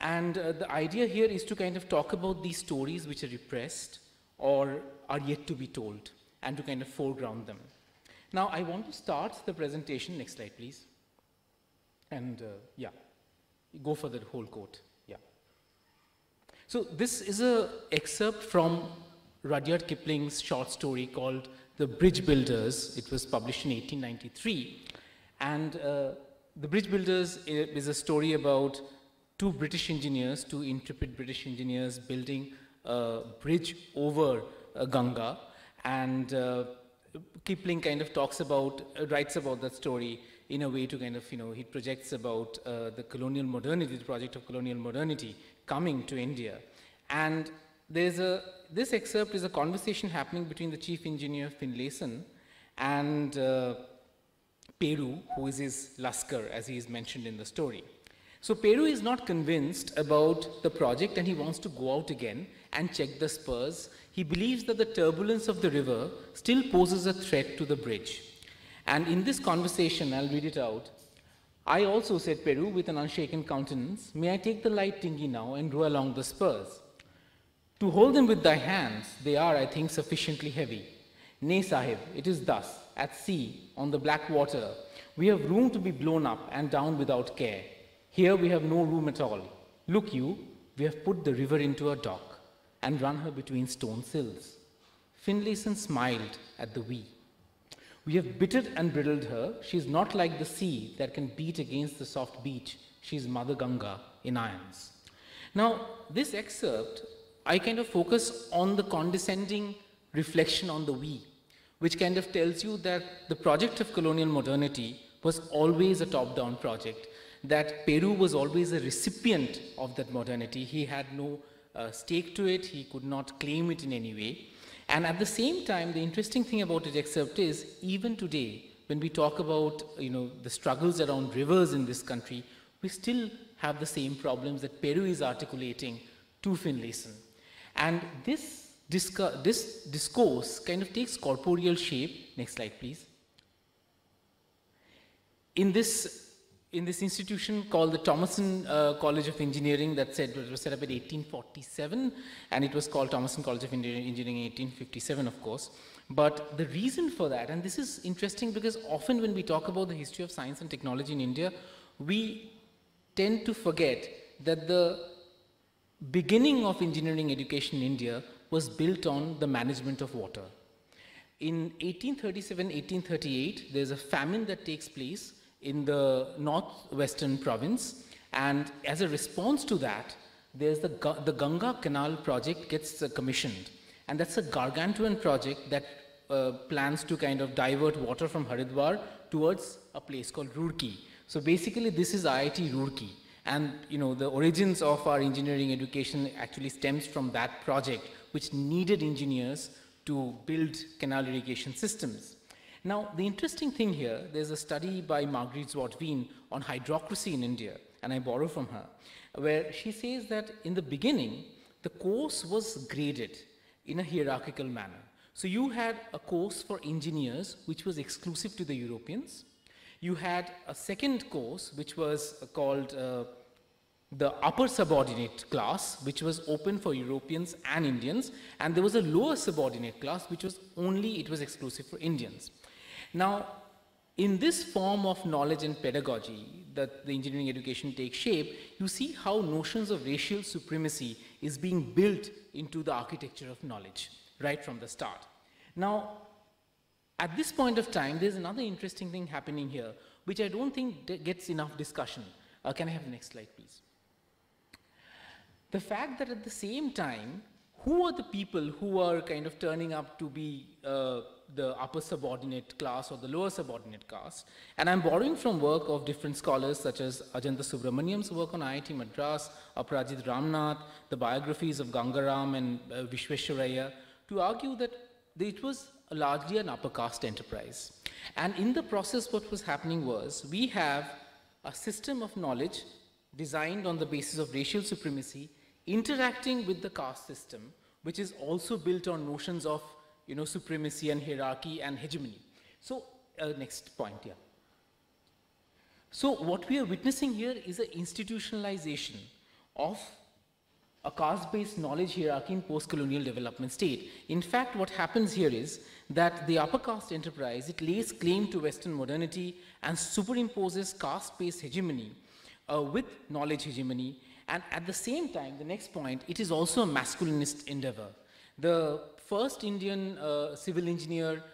And the idea here is to kind of talk about these stories which are repressed or are yet to be told, and to kind of foreground them. Now, I want to start the presentation. Next slide, please. And yeah, go for the whole quote. Yeah. So this is an excerpt from Rudyard Kipling's short story called The Bridge Builders. It was published in 1893. And The Bridge Builders is a story about two intrepid British engineers building a bridge over Ganga. And Kipling kind of writes about that story in a way to kind of, he projects about the colonial modernity, the project of colonial modernity coming to India. And this excerpt is a conversation happening between the chief engineer Finlayson and Peru, who is his Laskar, as he is mentioned in the story. So Peru is not convinced about the project, and he wants to go out again and check the spurs. He believes that the turbulence of the river still poses a threat to the bridge. And in this conversation, I'll read it out. I also, said Peru with an unshaken countenance, may I take the light dinghy now and row along the spurs? To hold them with thy hands, they are, I think, sufficiently heavy. Nay, Sahib, it is thus, at sea, on the black water, we have room to be blown up and down without care. Here we have no room at all. Look you, we have put the river into a dock and run her between stone sills. Finlayson smiled at the we. We have bitted and bridled her. She is not like the sea that can beat against the soft beach. She is Mother Ganga in irons. Now, this excerpt, I kind of focus on the condescending reflection on the we, which kind of tells you that the project of colonial modernity was always a top-down project, that Peru was always a recipient of that modernity. He had no stake to it, he could not claim it in any way. And at the same time, the interesting thing about this excerpt is, even today, when we talk about the struggles around rivers in this country, we still have the same problems that Peru is articulating to Finlayson. And this discourse kind of takes corporeal shape. Next slide, please. In this institution called the Thomason College of Engineering, that was set up in 1847, and it was called Thomason College of Engineering in 1857, of course. But the reason for that, and this is interesting because often when we talk about the history of science and technology in India, we tend to forget that the beginning of engineering education in India was built on the management of water. In 1837-1838, there's a famine that takes place in the northwestern province, and as a response to that, there's the Ganga Canal project gets commissioned, and that's a gargantuan project that plans to kind of divert water from Haridwar towards a place called Roorkee. So basically, this is IIT Roorkee, and the origins of our engineering education actually stems from that project, which needed engineers to build canal irrigation systems. Now, the interesting thing here, there's a study by Marguerite Zwartwien on hydrocracy in India, and I borrow from her, where she says that in the beginning, the course was graded in a hierarchical manner. So you had a course for engineers, which was exclusive to the Europeans. You had a second course, which was called the upper subordinate class, which was open for Europeans and Indians, and there was a lower subordinate class, which was exclusive for Indians. Now, in this form of knowledge and pedagogy that the engineering education takes shape, you see how notions of racial supremacy is being built into the architecture of knowledge right from the start. Now, at this point of time, there's another interesting thing happening here, which I don't think gets enough discussion. Can I have the next slide, please? The fact that at the same time, who are the people who are kind of turning up to be the upper subordinate class or the lower subordinate class? And I'm borrowing from work of different scholars such as Ajanta Subramaniam's work on IIT Madras, Aparajit Ramnath, the biographies of Gangaram and Vishweshwaraya, to argue that it was largely an upper caste enterprise. And in the process, what was happening was, we have a system of knowledge designed on the basis of racial supremacy, interacting with the caste system, which is also built on notions of supremacy and hierarchy and hegemony. So next point, yeah. So what we are witnessing here is an institutionalization of a caste-based knowledge hierarchy in post-colonial development state. In fact, what happens here is that the upper caste enterprise, it lays claim to Western modernity and superimposes caste-based hegemony with knowledge hegemony. And at the same time, the next point, it is also a masculinist endeavor. The first Indian civil engineer,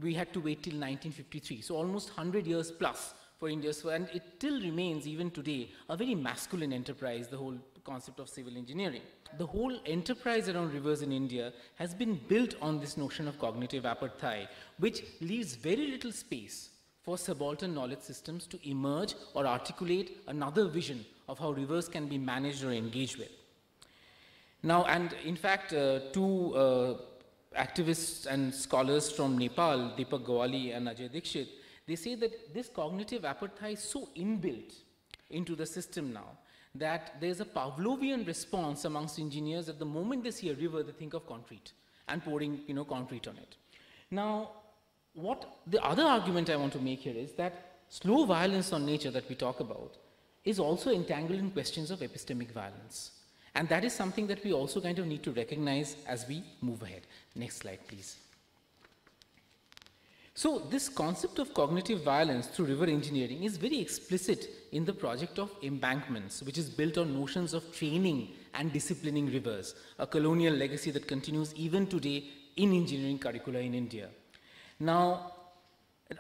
we had to wait till 1953, so almost 100 years plus for India. So, and it still remains, even today, a very masculine enterprise, the whole concept of civil engineering. The whole enterprise around rivers in India has been built on this notion of cognitive apartheid, which leaves very little space for subaltern knowledge systems to emerge or articulate another vision of how rivers can be managed or engaged with. Now, and in fact, two activists and scholars from Nepal, Deepak Gawali and Ajay Dikshit, they say that this cognitive apartheid is so inbuilt into the system now that there's a Pavlovian response amongst engineers that the moment they see a river, they think of concrete and pouring, concrete on it. Now, what the other argument I want to make here is that slow violence on nature that we talk about is also entangled in questions of epistemic violence. And that is something that we also kind of need to recognize as we move ahead. Next slide, please. So this concept of cognitive violence through river engineering is very explicit in the project of embankments, which is built on notions of training and disciplining rivers, a colonial legacy that continues even today in engineering curricula in India. Now,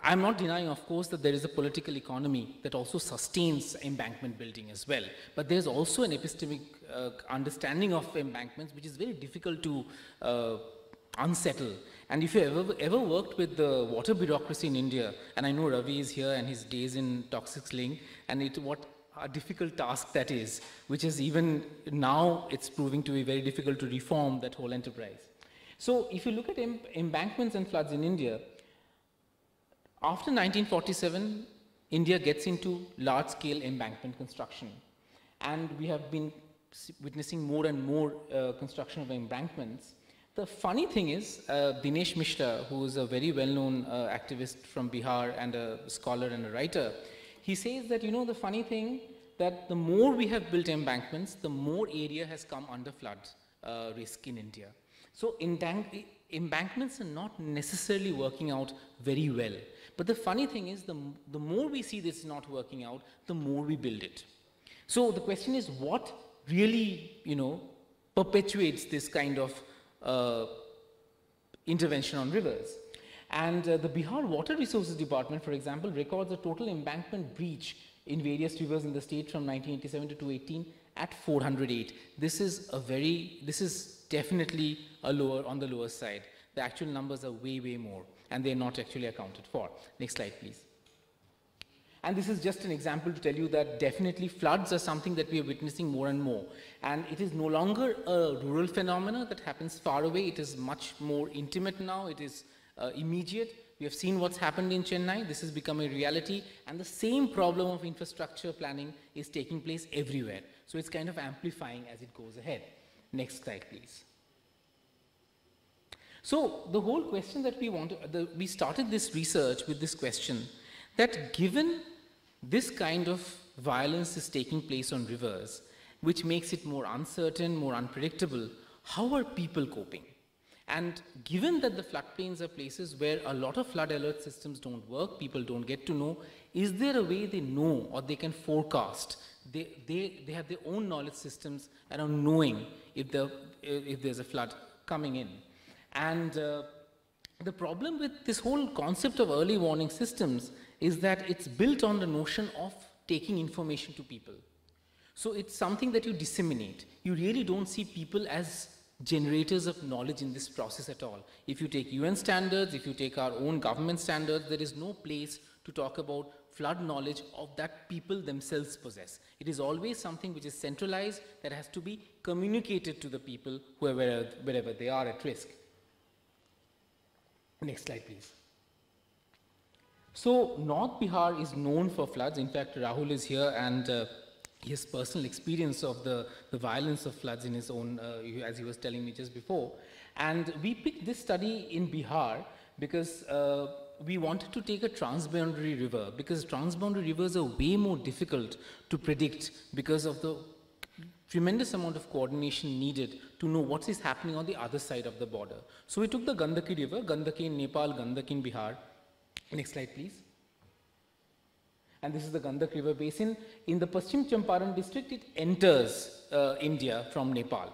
I'm not denying, of course, that there is a political economy that also sustains embankment building as well. But there's also an epistemic understanding of embankments, which is very difficult to unsettle. And if you ever worked with the water bureaucracy in India, and I know Ravi is here and his days in toxic sling, and what a difficult task that is, which is even now it's proving to be very difficult to reform that whole enterprise. So if you look at embankments and floods in India, after 1947, India gets into large-scale embankment construction. And we have been witnessing more and more construction of embankments. The funny thing is, Dinesh Mishra, who is a very well-known activist from Bihar and a scholar and a writer, he says that, you know, the funny thing that the more we have built embankments, the more area has come under flood risk in India. So embankments are not necessarily working out very well. But the funny thing is, the more we see this not working out, the more we build it. So the question is, what really, you know, perpetuates this kind of intervention on rivers? And the Bihar Water Resources Department, for example, records a total embankment breach in various rivers in the state from 1987 to 2018 at 408. This is definitely on the lower side. The actual numbers are way, way more, and they're not actually accounted for. Next slide, please. And this is just an example to tell you that definitely floods are something that we are witnessing more and more. And it is no longer a rural phenomena that happens far away. It is much more intimate now. It is immediate. We have seen what's happened in Chennai. This has become a reality. And the same problem of infrastructure planning is taking place everywhere. So it's kind of amplifying as it goes ahead. Next slide, please. So the whole question that we started this research with this question, that given this kind of violence is taking place on rivers, which makes it more uncertain, more unpredictable, how are people coping? And given that the floodplains are places where a lot of flood alert systems don't work, people don't get to know, is there a way they know or they can forecast? They have their own knowledge systems around knowing if there's a flood coming in. And the problem with this whole concept of early warning systems is that it's built on the notion of taking information to people. So it's something that you disseminate. You really don't see people as generators of knowledge in this process at all. If you take UN standards, if you take our own government standards, there is no place to talk about flood knowledge of that people themselves possess. It is always something which is centralized that has to be communicated to the people wherever they are at risk. Next slide, please. So North Bihar is known for floods. In fact, Rahul is here, and his personal experience of the violence of floods in his own, as he was telling me just before. And we picked this study in Bihar because we wanted to take a transboundary river, because transboundary rivers are way more difficult to predict because of the tremendous amount of coordination needed to know what is happening on the other side of the border. So we took the Gandaki river, Gandaki in Nepal, Gandaki in Bihar. Next slide, please. And this is the Gandak river basin. In the Paschim Champaran district, it enters India from Nepal.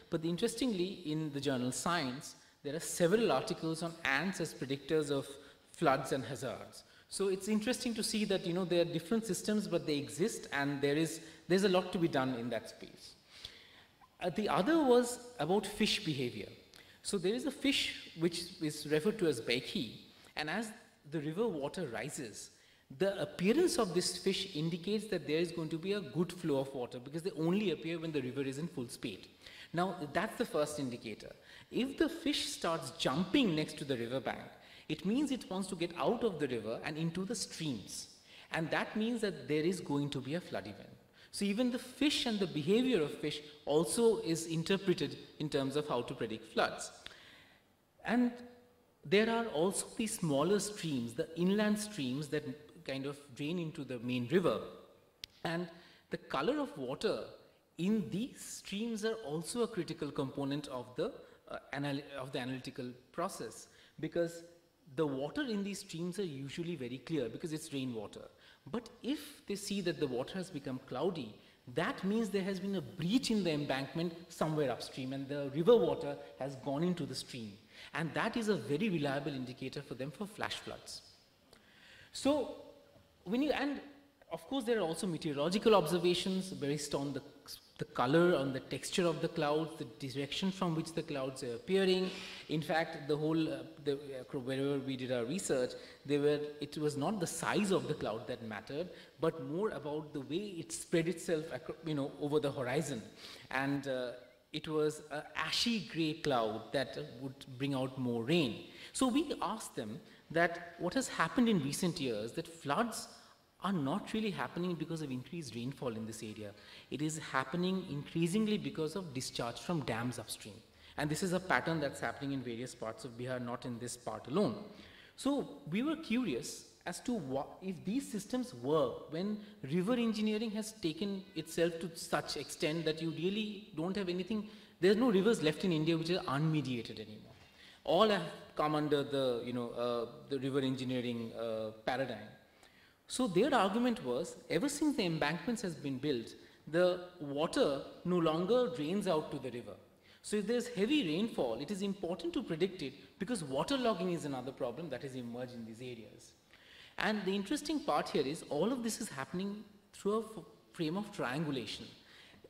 But interestingly, in the journal Science, there are several articles on ants as predictors of floods and hazards. So it's interesting to see that, you know, there are different systems, but they exist, and there's a lot to be done in that space. The other was about fish behavior. So there is a fish which is referred to as Baikhi, and as the river water rises, the appearance of this fish indicates that there is going to be a good flow of water, because they only appear when the river is in full speed. Now, that's the first indicator. If the fish starts jumping next to the river bank, it means it wants to get out of the river and into the streams. And that means that there is going to be a flood event. So even the fish and the behavior of fish also is interpreted in terms of how to predict floods. And there are also these smaller streams, the inland streams that kind of drain into the main river. And the color of water in these streams are also a critical component of the analytical process, because the water in these streams are usually very clear because it's rainwater. But if they see that the water has become cloudy, that means there has been a breach in the embankment somewhere upstream and the river water has gone into the stream. And that is a very reliable indicator for them for flash floods. So, and of course there are also meteorological observations based on the color, on the texture of the clouds, the direction from which the clouds are appearing. In fact, the whole, wherever we did our research, it was not the size of the cloud that mattered, but more about the way it spread itself, over the horizon. And it was an ashy gray cloud that would bring out more rain. So we asked them that what has happened in recent years, that floods are not really happening because of increased rainfall in this area. It is happening increasingly because of discharge from dams upstream. And this is a pattern that's happening in various parts of Bihar, not in this part alone. So we were curious as to if these systems work when river engineering has taken itself to such extent that you really don't have anything. There's no rivers left in India which are unmediated anymore. All have come under the, the river engineering paradigm. So their argument was, ever since the embankments has been built, the water no longer drains out to the river. So if there's heavy rainfall, it is important to predict it because waterlogging is another problem that has emerged in these areas. And the interesting part here is all of this is happening through a frame of triangulation.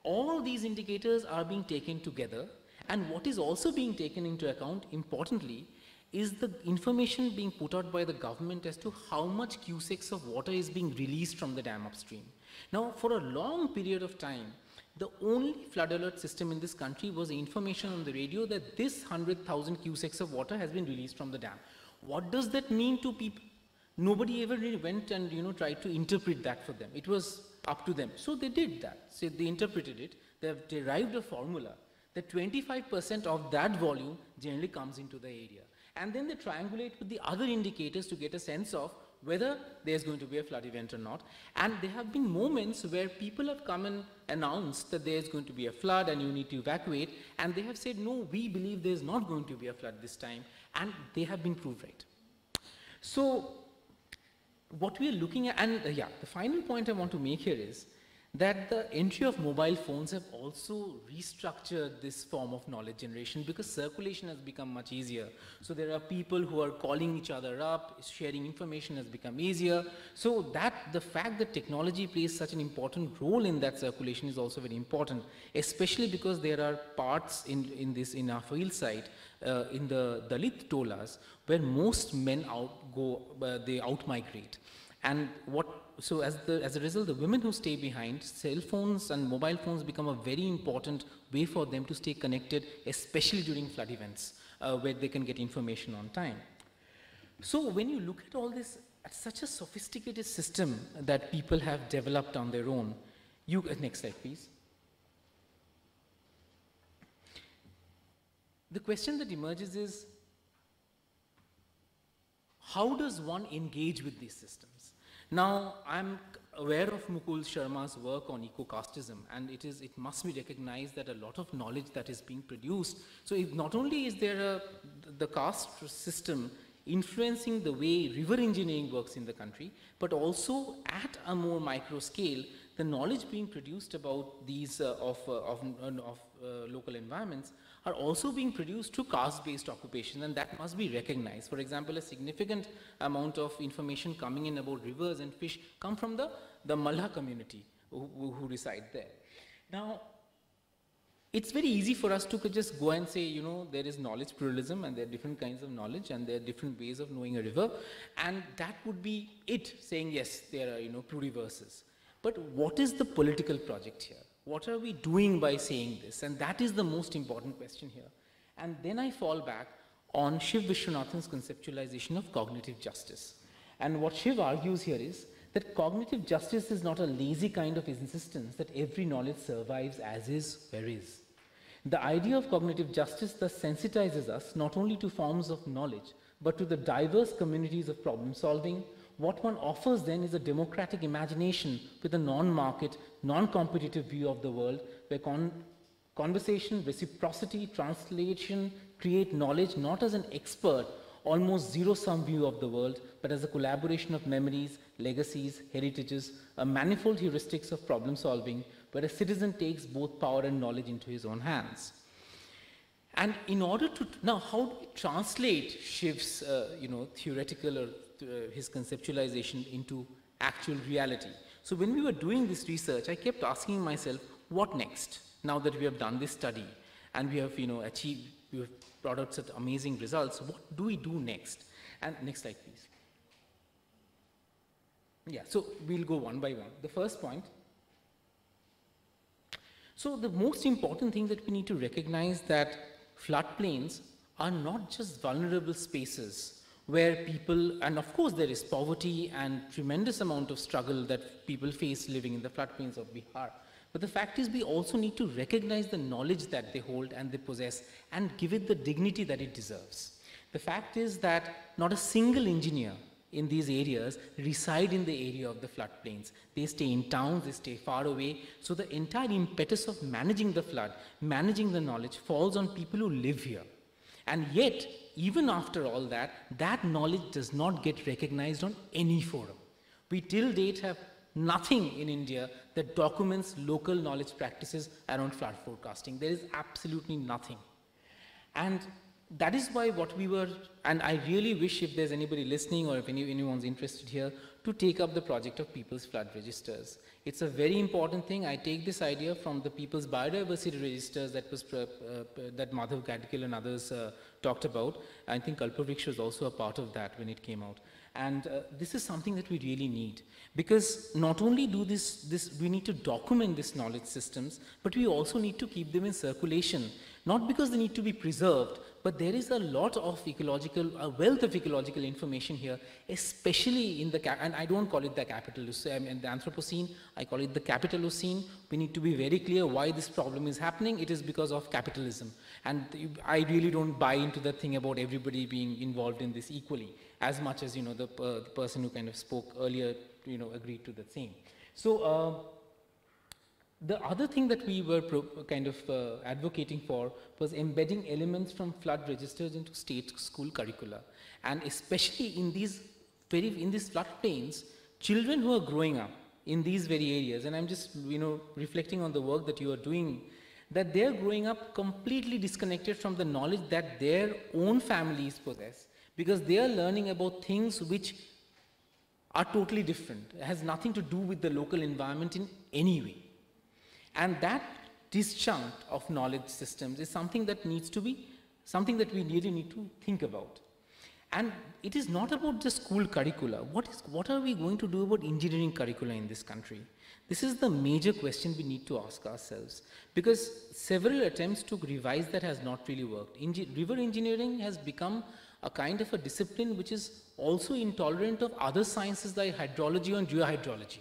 All these indicators are being taken together, and what is also being taken into account, importantly, is the information being put out by the government as to how much cusecs of water is being released from the dam upstream. Now, for a long period of time, the only flood alert system in this country was the information on the radio that this 100,000 cusecs of water has been released from the dam. What does that mean to people? Nobody ever really went and tried to interpret that for them. It was up to them. So they did that. So they interpreted it. They have derived a formula that 25% of that volume generally comes into the area. And then they triangulate with the other indicators to get a sense of whether there's going to be a flood event or not. And there have been moments where people have come and announced that there's going to be a flood and you need to evacuate, and they have said, no, we believe there's not going to be a flood this time, and they have been proved right. So what we are looking at, and the final point I want to make here is that the entry of mobile phones have also restructured this form of knowledge generation because circulation has become much easier. So there are people who are calling each other up, sharing information has become easier. So the fact that technology plays such an important role in that circulation is also very important, especially because there are parts in our field site, in the Dalit tolas, where most men they out-migrate. And so as a result, the women who stay behind, cell phones and mobile phones become a very important way for them to stay connected, especially during flood events, where they can get information on time. So when you look at all this, at such a sophisticated system that people have developed on their own, next slide please. The question that emerges is, how does one engage with these systems? Now, I'm aware of Mukul Sharma's work on eco-casteism, and it must be recognized that a lot of knowledge that is being produced. So not only is there the caste system influencing the way river engineering works in the country, but also at a more micro scale, the knowledge being produced about these local environments are also being produced through caste-based occupation, and that must be recognized. For example, a significant amount of information coming in about rivers and fish come from the Malha community who reside there. Now, it's very easy for us to just go and say, there is knowledge pluralism and there are different kinds of knowledge and there are different ways of knowing a river, and that would be it, saying yes, there are pluriverses. But what is the political project here? What are we doing by saying this? And that is the most important question here. And then I fall back on Shiv Vishwanathan's conceptualization of cognitive justice. And what Shiv argues here is that cognitive justice is not a lazy kind of insistence that every knowledge survives as is, where is. The idea of cognitive justice thus sensitizes us not only to forms of knowledge, but to the diverse communities of problem solving, what one offers then is a democratic imagination with a non-market, non-competitive view of the world, where conversation, reciprocity, translation create knowledge not as an expert, almost zero-sum view of the world, but as a collaboration of memories, legacies, heritages, a manifold heuristics of problem solving, where a citizen takes both power and knowledge into his own hands. And in order to, now how do we translate Shiv's, theoretical or his conceptualization into actual reality? So when we were doing this research, I kept asking myself, what next? Now that we have done this study and we have, we have brought out such amazing results, what do we do next? And next slide, please. Yeah, so we'll go one by one. The first point. So the most important thing that we need to recognize that floodplains are not just vulnerable spaces where people, and of course there is poverty and tremendous amount of struggle that people face living in the floodplains of Bihar. But the fact is we also need to recognize the knowledge that they hold and they possess and give it the dignity that it deserves. The fact is that not a single engineer in these areas reside in the area of the floodplains. They stay in towns, they stay far away. So the entire impetus of managing the flood, managing the knowledge falls on people who live here. And yet, even after all that, that knowledge does not get recognized on any forum. We till date have nothing in India that documents local knowledge practices around flood forecasting. There is absolutely nothing. And that is why what we were, and I really wish if there's anybody listening or if anyone's interested here, to take up the project of People's Flood Registers. It's a very important thing. I take this idea from the People's Biodiversity Registers that was that Madhav Gadkil and others talked about. I think Kalpavriksha was also a part of that when it came out. And this is something that we really need, because not only do we need to document these knowledge systems, but we also need to keep them in circulation, not because they need to be preserved, but there is a lot of a wealth of ecological information here, especially in and I don't call it the Capitalocene, the Anthropocene, I call it the Capitalocene. We need to be very clear why this problem is happening. It is because of capitalism. And I really don't buy into the thing about everybody being involved in this equally, as much as, the person who kind of spoke earlier, agreed to the same. So, the other thing that we were advocating for was embedding elements from flood registers into state school curricula. And especially in these floodplains, children who are growing up in these very areas, and I'm just, reflecting on the work that you are doing, that they're growing up completely disconnected from the knowledge that their own families possess, because they are learning about things which are totally different. It has nothing to do with the local environment in any way. And that disjunct of knowledge systems is something that needs to be, something that we really need to think about. And it is not about the school curricula. What are we going to do about engineering curricula in this country? This is the major question we need to ask ourselves, because several attempts to revise that has not really worked. River engineering has become a kind of a discipline which is also intolerant of other sciences like hydrology and geohydrology.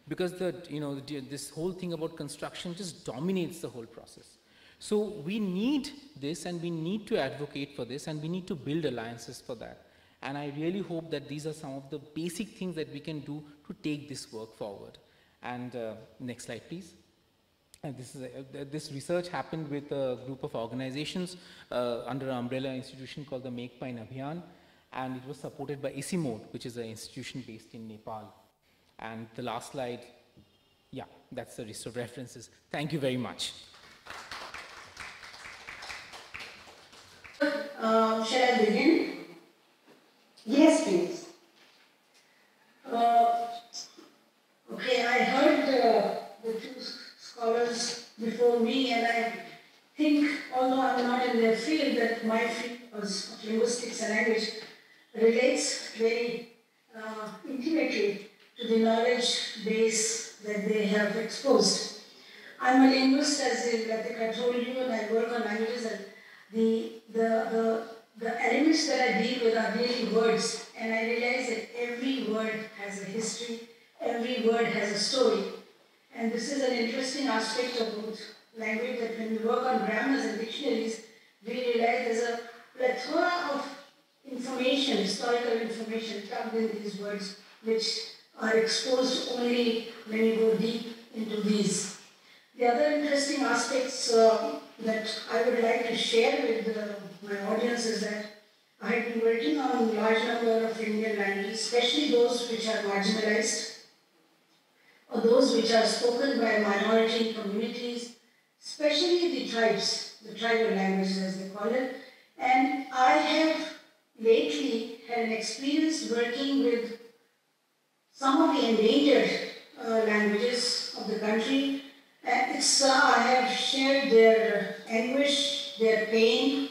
Because this whole thing about construction just dominates the whole process. So we need this, and we need to advocate for this, and we need to build alliances for that. And I really hope that these are some of the basic things that we can do to take this work forward. And next slide, please. And this research happened with a group of organizations under an umbrella institution called the Make Pine Abhiyan, and it was supported by ISIMOD, which is an institution based in Nepal. And the last slide, yeah, that's the list of references. Thank you very much. Shall I begin? Yes, please. Okay, I heard the two scholars before me, and I think, although I'm not in their field, that my field of linguistics and language relates very intimately to the knowledge base that they have exposed. I'm a linguist, as Latika told you, and I work on languages, and the elements that I deal with are really words, and I realize that every word has a history, every word has a story. And this is an interesting aspect of language, that when we work on grammars and dictionaries, we realize there's a plethora of information information, historical information tucked in these words, which are exposed only when you go deep into these. The other interesting aspects that I would like to share with my audience is that I have been working on a large number of Indian languages, especially those which are marginalized, or those which are spoken by minority communities, especially the tribes, the tribal languages as they call it. And I have lately had an experience working with some of the endangered languages of the country. And I have shared their anguish, their pain,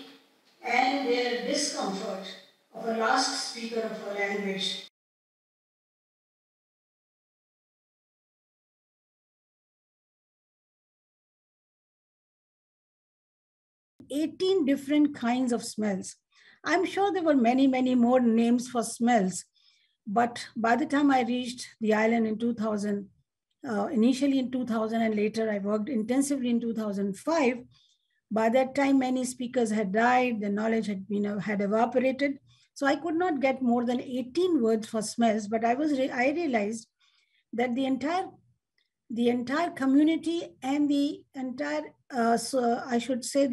and their discomfort of a last speaker of a language. 18 different kinds of smells. I'm sure there were many, many more names for smells, but by the time I reached the island in 2000, initially in 2000 and later I worked intensively in 2005, by that time many speakers had died, the knowledge had evaporated. So I could not get more than 18 words for smells, but I realized that the entire community and the entire, so I should say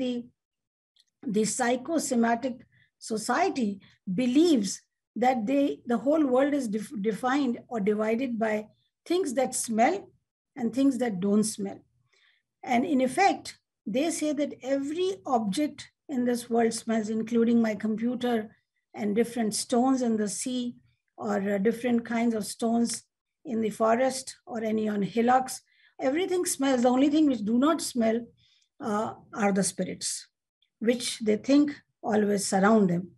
the psychosomatic society believes that the whole world is defined or divided by things that smell and things that don't smell. And in effect, they say that every object in this world smells, including my computer and different stones in the sea, or different kinds of stones in the forest, or any on hillocks. Everything smells. The only thing which do not smell are the spirits, which they think always surround them.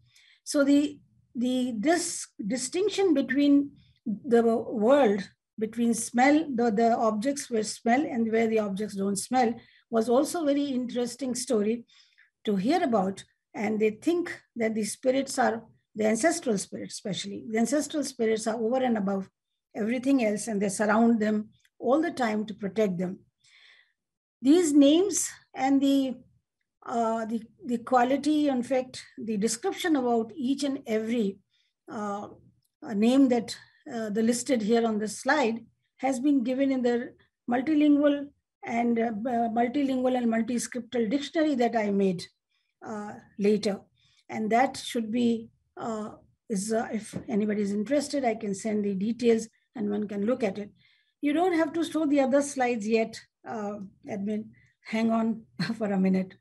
So this distinction between the world, between smell, the objects where smell and where the objects don't smell, was also a very interesting story to hear about. And they think that the spirits are, the ancestral spirits especially, the ancestral spirits are over and above everything else, and they surround them all the time to protect them. These names and the quality, in fact, the description about each and every name that the listed here on this slide has been given in the multilingual and multi-scriptal dictionary that I made later. And that should be, if anybody is interested, I can send the details and one can look at it. You don't have to show the other slides yet, admin. Hang on for a minute.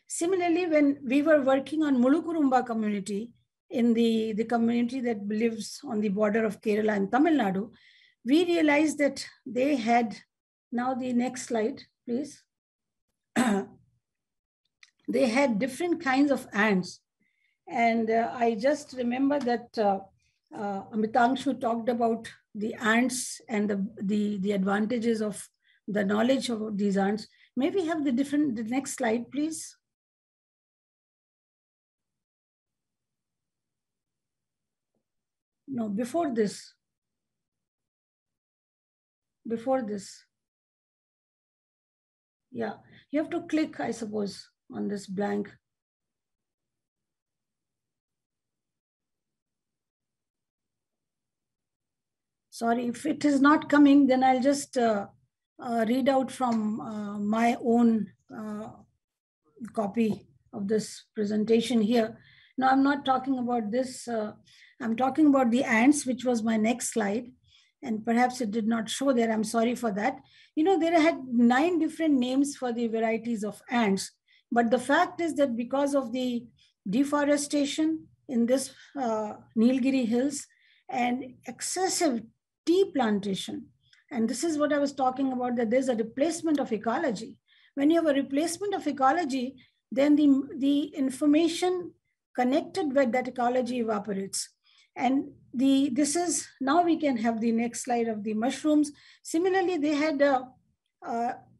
Similarly, when we were working on Mulukurumba community, in the community that lives on the border of Kerala and Tamil Nadu, we realized that they had, now the next slide, please. They had different kinds of ants. And I just remember that Amitangshu talked about the ants and the advantages of the knowledge about these ants. May we have the next slide, please? No, before this. Before this. Yeah, you have to click, I suppose, on this blank. Sorry, if it is not coming, then I'll just read out from my own copy of this presentation here. No, I'm not talking about this. I'm talking about the ants, which was my next slide. And perhaps it did not show there. I'm sorry for that. You know, there had 9 different names for the varieties of ants. But the fact is that because of the deforestation in this Nilgiri hills and excessive tea plantation, and this is what I was talking about, that there's a replacement of ecology. When you have a replacement of ecology, then the information connected with that ecology evaporates. And this is, now we can have the next slide of the mushrooms. Similarly, they had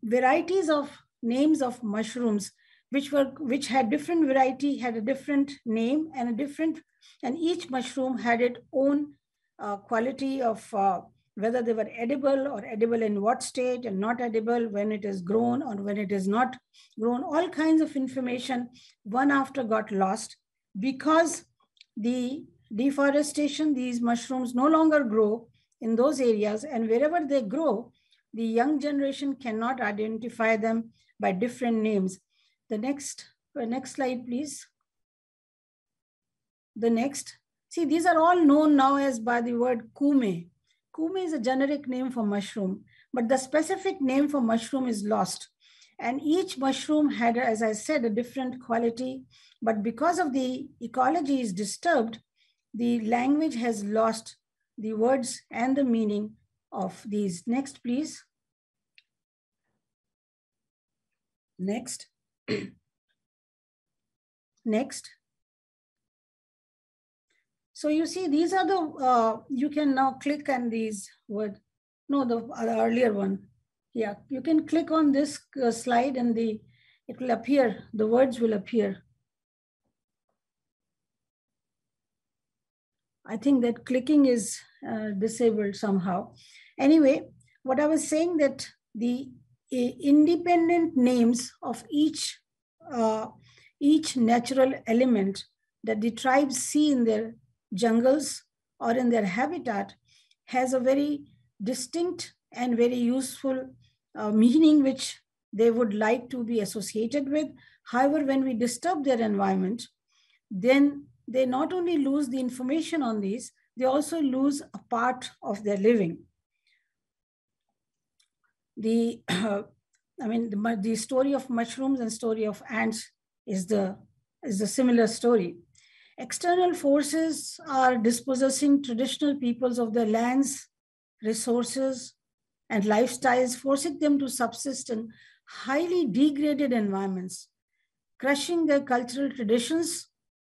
varieties of names of mushrooms, which had different variety, had a different name and and each mushroom had its own quality of whether they were edible or edible in what state, and not edible, when it is grown or when it is not grown. All kinds of information, one after got lost, because the deforestation, these mushrooms no longer grow in those areas, and wherever they grow, the young generation cannot identify them by different names. The next slide, please. The next. See, these are all known now as by the word kume. Kume is a generic name for mushroom, but the specific name for mushroom is lost. And each mushroom had, as I said, a different quality, but because of the ecology is disturbed, the language has lost the words and the meaning of these. Next, please. Next. Next. So you see, these are the, you can now click on these words. No, the earlier one. Yeah, you can click on this slide and it will appear, the words will appear. I think that clicking is disabled somehow. Anyway, what I was saying, that the independent names of each natural element that the tribes see in their jungles or in their habitat has a very distinct and very useful meaning which they would like to be associated with. However, when we disturb their environment, then they not only lose the information on these, they also lose a part of their living. The story of mushrooms and story of ants is the similar story. External forces are dispossessing traditional peoples of their lands, resources, and lifestyles, forcing them to subsist in highly degraded environments, crushing their cultural traditions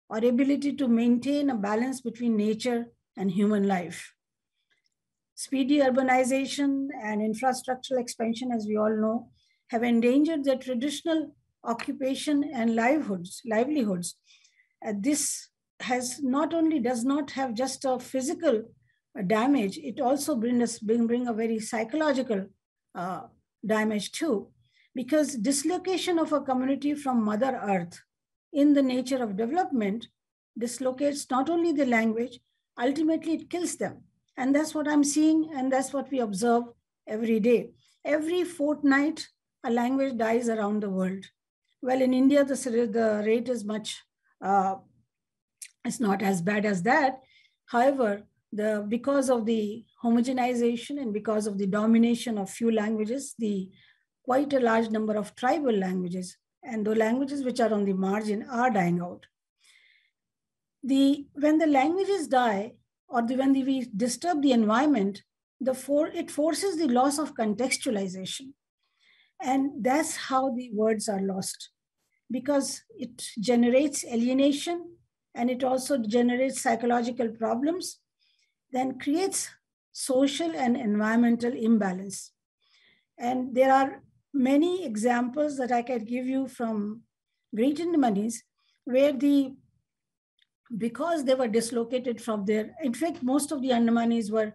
or ability to maintain a balance between nature and human life. Speedy urbanization and infrastructural expansion, as we all know, have endangered their traditional occupation and livelihoods. This does not have just a physical damage, it also bring a very psychological damage too, because dislocation of a community from Mother Earth in the nature of development dislocates not only the language, ultimately it kills them. And that's what I'm seeing, and that's what we observe every day. Every fortnight, a language dies around the world. Well, in India, the rate is much, it's not as bad as that. However, because of the homogenization and because of the domination of few languages, quite a large number of tribal languages and the languages which are on the margin are dying out. When the languages die, or when we disturb the environment, it forces the loss of contextualization. And that's how the words are lost, because it generates alienation and it also generates psychological problems, then creates social and environmental imbalance. And there are many examples that I can give you from Great Andamanese, where because they were dislocated from there. In fact, most of the Andamanese were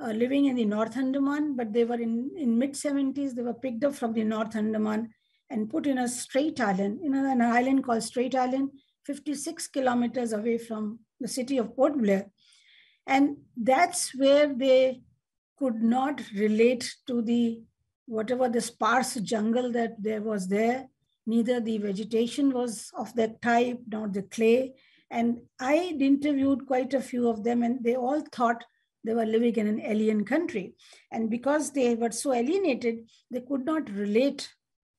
living in the North Andaman, but they were in mid-70s, they were picked up from the North Andaman and put in a Strait Island, an island called Strait Island, 56 kilometers away from the city of Port Blair. And that's where they could not relate to whatever the sparse jungle that there was there. Neither the vegetation was of that type, nor the clay. And I interviewed quite a few of them, and they all thought they were living in an alien country. And because they were so alienated, they could not relate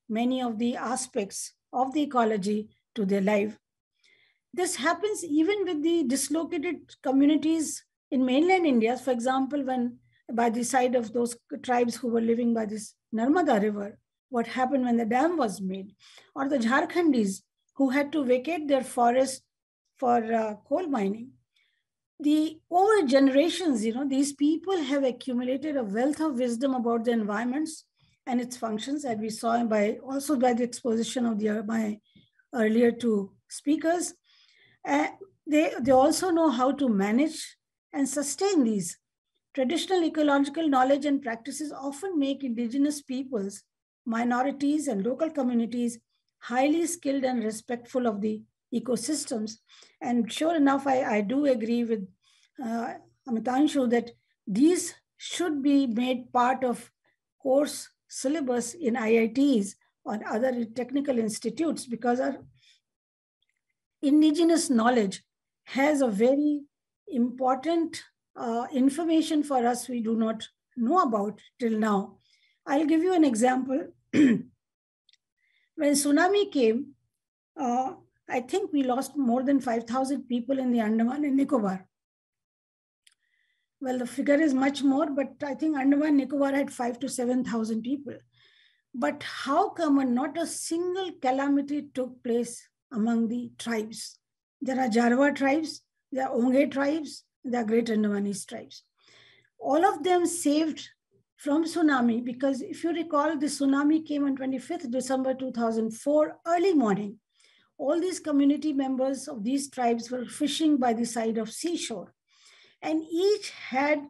many of the aspects of the ecology to their life. This happens even with the dislocated communities in mainland India. For example, when by the side of those tribes who were living by this Narmada River, what happened when the dam was made, or the Jharkhandis who had to vacate their forests for coal mining. Over generations, these people have accumulated a wealth of wisdom about the environments and its functions, as we saw also by the exposition of my earlier two speakers. They also know how to manage and sustain these. Traditional ecological knowledge and practices often make indigenous peoples, minorities, and local communities highly skilled and respectful of the ecosystems. And sure enough, I do agree with Amitangshu that these should be made part of course syllabus in IITs or other technical institutes, because our indigenous knowledge has a very important information for us we do not know about till now. I'll give you an example. When tsunami came, I think we lost more than 5,000 people in the Andaman and Nicobar. Well, the figure is much more, but I think Andaman and Nicobar had 5,000 to 7,000 people. But how come not a single calamity took place among the tribes? There are Jarwa tribes, there are Onge tribes, there are Great Andamanese tribes. All of them saved from tsunami, because if you recall, the tsunami came on 25th December 2004, early morning. All these community members of these tribes were fishing by the side of seashore. And each had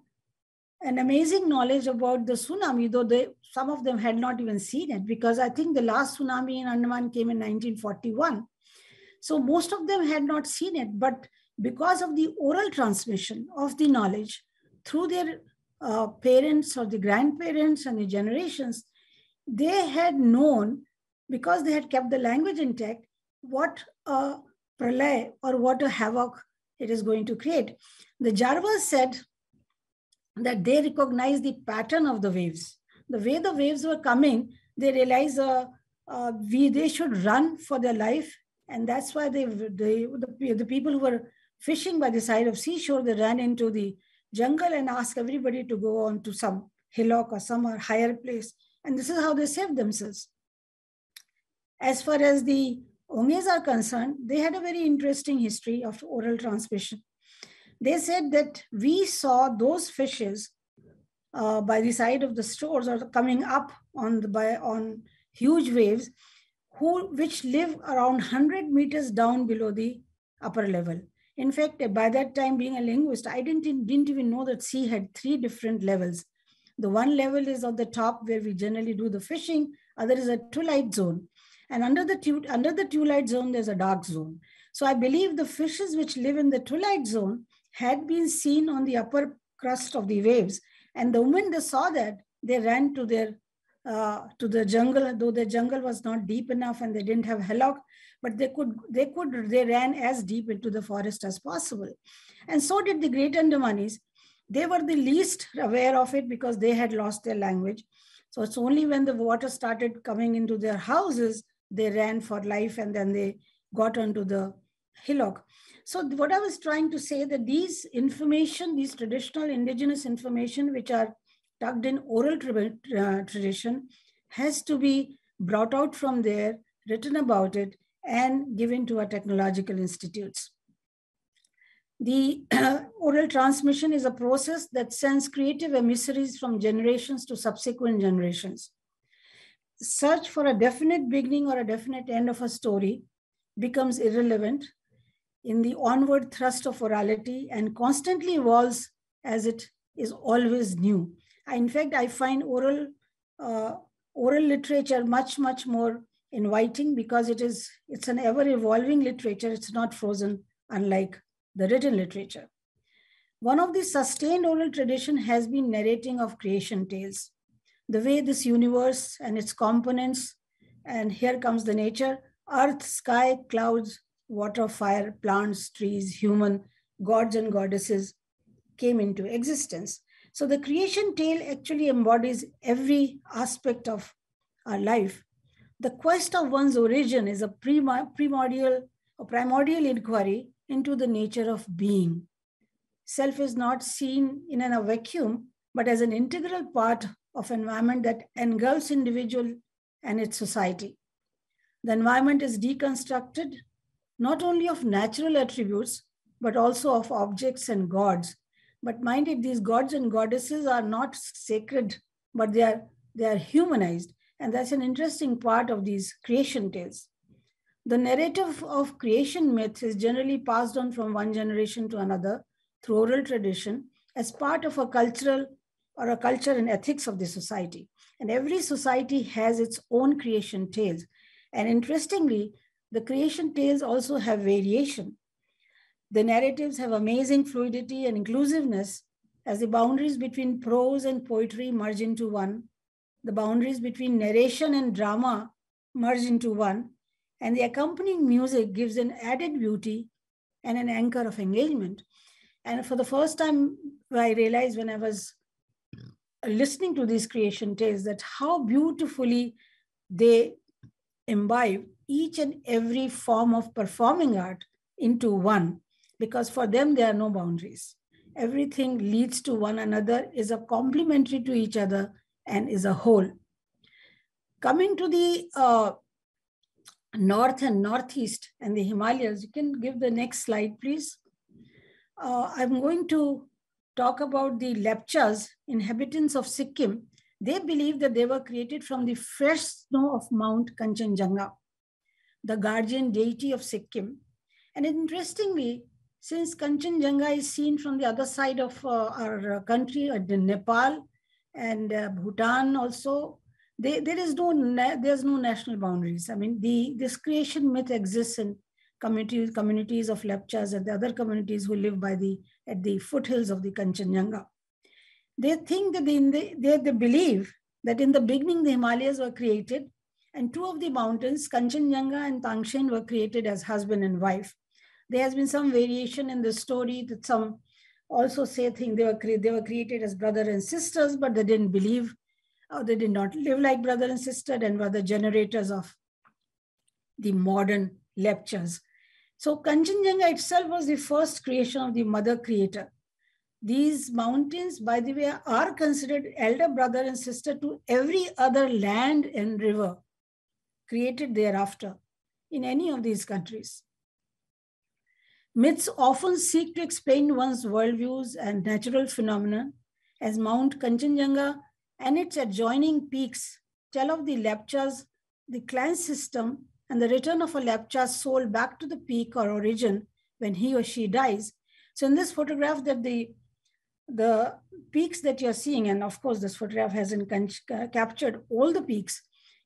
an amazing knowledge about the tsunami, though some of them had not even seen it, because I think the last tsunami in Andaman came in 1941. So most of them had not seen it, but because of the oral transmission of the knowledge through their parents or the grandparents and the generations, they had known, because they had kept the language intact, what a pralay or what a havoc it is going to create. The Jarvas said that they recognized the pattern of the waves. The way the waves were coming, they realized they should run for their life. And that's why the people who were fishing by the side of seashore, they ran into the jungle and asked everybody to go on to some hillock or some higher place. And this is how they saved themselves. As far as the Onges are concerned, they had a very interesting history of oral transmission. They said that we saw those fishes by the side of the shores or coming up on huge waves, which live around 100 meters down below the upper level. In fact, by that time, being a linguist, I didn't even know that sea had 3 different levels. The one level is at the top where we generally do the fishing, other is a twilight zone. And under the twilight zone, there's a dark zone. So I believe the fishes which live in the twilight zone had been seen on the upper crust of the waves. And the moment they saw that, they ran to the jungle, though the jungle was not deep enough and they didn't have hillock, but they ran as deep into the forest as possible. And so did the Great Andamanese. They were the least aware of it because they had lost their language. So it's only when the water started coming into their houses, they ran for life, and then they got onto the hillock. So what I was trying to say, that these information, these traditional indigenous information, which are tucked in oral tradition, has to be brought out from there, written about it, and given to our technological institutes. The oral transmission is a process that sends creative emissaries from generations to subsequent generations. Search for a definite beginning or a definite end of a story becomes irrelevant in the onward thrust of orality and constantly evolves as it is always new. In fact, I find oral literature much, much more inviting because it's an ever-evolving literature. It's not frozen, unlike the written literature. One of the sustained oral tradition has been narrating of creation tales. The way this universe and its components, and here comes the nature, earth, sky, clouds, water, fire, plants, trees, human, gods and goddesses came into existence. So the creation tale actually embodies every aspect of our life. The quest of one's origin is a primordial inquiry into the nature of being. Self is not seen in a vacuum, but as an integral part of environment that engulfs individual and its society. The environment is deconstructed not only of natural attributes, but also of objects and gods. But mind it, these gods and goddesses are not sacred, but they are humanized. And that's an interesting part of these creation tales. The narrative of creation myth is generally passed on from one generation to another through oral tradition as part of a culture and ethics of the society. And every society has its own creation tales. And interestingly, the creation tales also have variation. The narratives have amazing fluidity and inclusiveness as the boundaries between prose and poetry merge into one, the boundaries between narration and drama merge into one, and the accompanying music gives an added beauty and an anchor of engagement. And for the first time, I realized when I was listening to these creation tales that how beautifully they imbibe each and every form of performing art into one, because for them, there are no boundaries. Everything leads to one another, is a complementary to each other, and is a whole. Coming to the north and northeast and the Himalayas, you can give the next slide, please. I'm going to talk about the Lepchas, inhabitants of Sikkim. They believe that they were created from the fresh snow of Mount Kanchenjunga, the guardian deity of Sikkim. And interestingly, since Kanchenjunga is seen from the other side of our country, Nepal and Bhutan also, there's no national boundaries. I mean, this creation myth exists in communities of Lepchas and the other communities who live at the foothills of the Kanchenjunga. They think that they believe that in the beginning the Himalayas were created, and two of the mountains, Kanchenjunga and Tangshan, were created as husband and wife. There has been some variation in the story that some also say they were created as brother and sisters, but they didn't believe, or they did not live like brother and sister, and were the generators of the modern Lepchas. So Kanchenjunga itself was the first creation of the mother creator. These mountains, by the way, are considered elder brother and sister to every other land and river created thereafter in any of these countries. Myths often seek to explain one's worldviews and natural phenomena, as Mount Kanchenjunga and its adjoining peaks tell of the Lepchas, the clan system, and the return of a Lepcha's soul back to the peak or origin when he or she dies. So in this photograph, that the peaks that you're seeing, and of course this photograph hasn't captured all the peaks,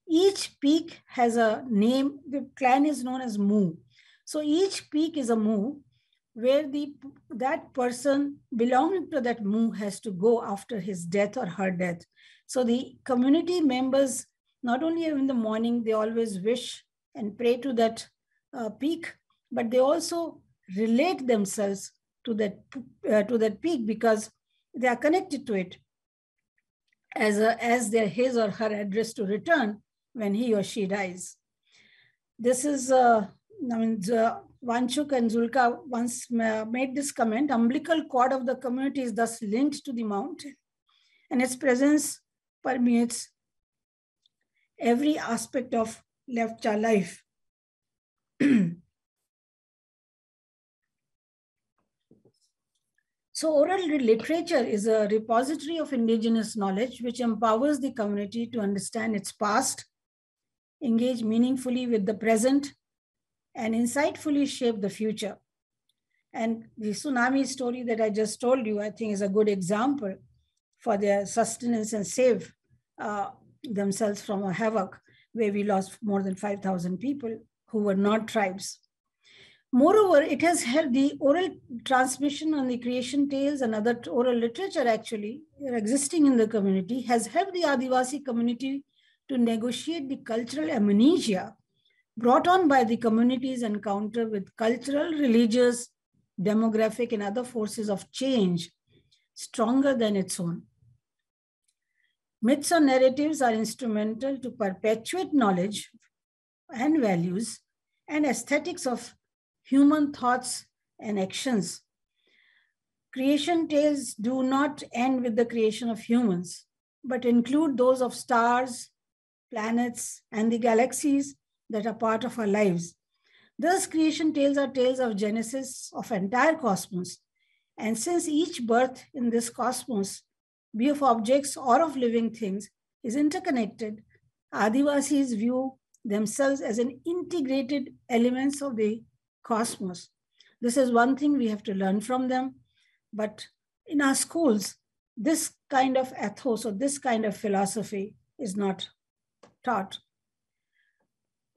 each peak has a name. The clan is known as Mu. So each peak is a Mu, where that person belonging to that Mu has to go after his death or her death. So the community members, not only in the morning, they always wish and pray to that peak, but they also relate themselves to that peak because they are connected to it as his or her address to return when he or she dies. This is, Vanchuk and Zulka once made this comment: umbilical cord of the community is thus linked to the mountain, and its presence permeates every aspect of Lepcha life. So oral literature is a repository of indigenous knowledge which empowers the community to understand its past, engage meaningfully with the present, and insightfully shape the future. And the tsunami story that I just told you, I think, is a good example for their sustenance and save themselves from a havoc where we lost more than 5,000 people who were not tribes. Moreover, it has helped the oral transmission on the creation tales and other oral literature actually existing in the community has helped the Adivasi community to negotiate the cultural amnesia brought on by the community's encounter with cultural, religious, demographic, and other forces of change stronger than its own. Myths or narratives are instrumental to perpetuate knowledge and values and aesthetics of human thoughts and actions. Creation tales do not end with the creation of humans, but include those of stars, planets, and the galaxies that are part of our lives. Thus, creation tales are tales of genesis of entire cosmos. And since each birth in this cosmos, be of objects or of living things, is interconnected, Adivasis view themselves as an integrated elements of the cosmos. This is one thing we have to learn from them. But in our schools, this kind of ethos or this kind of philosophy is not taught.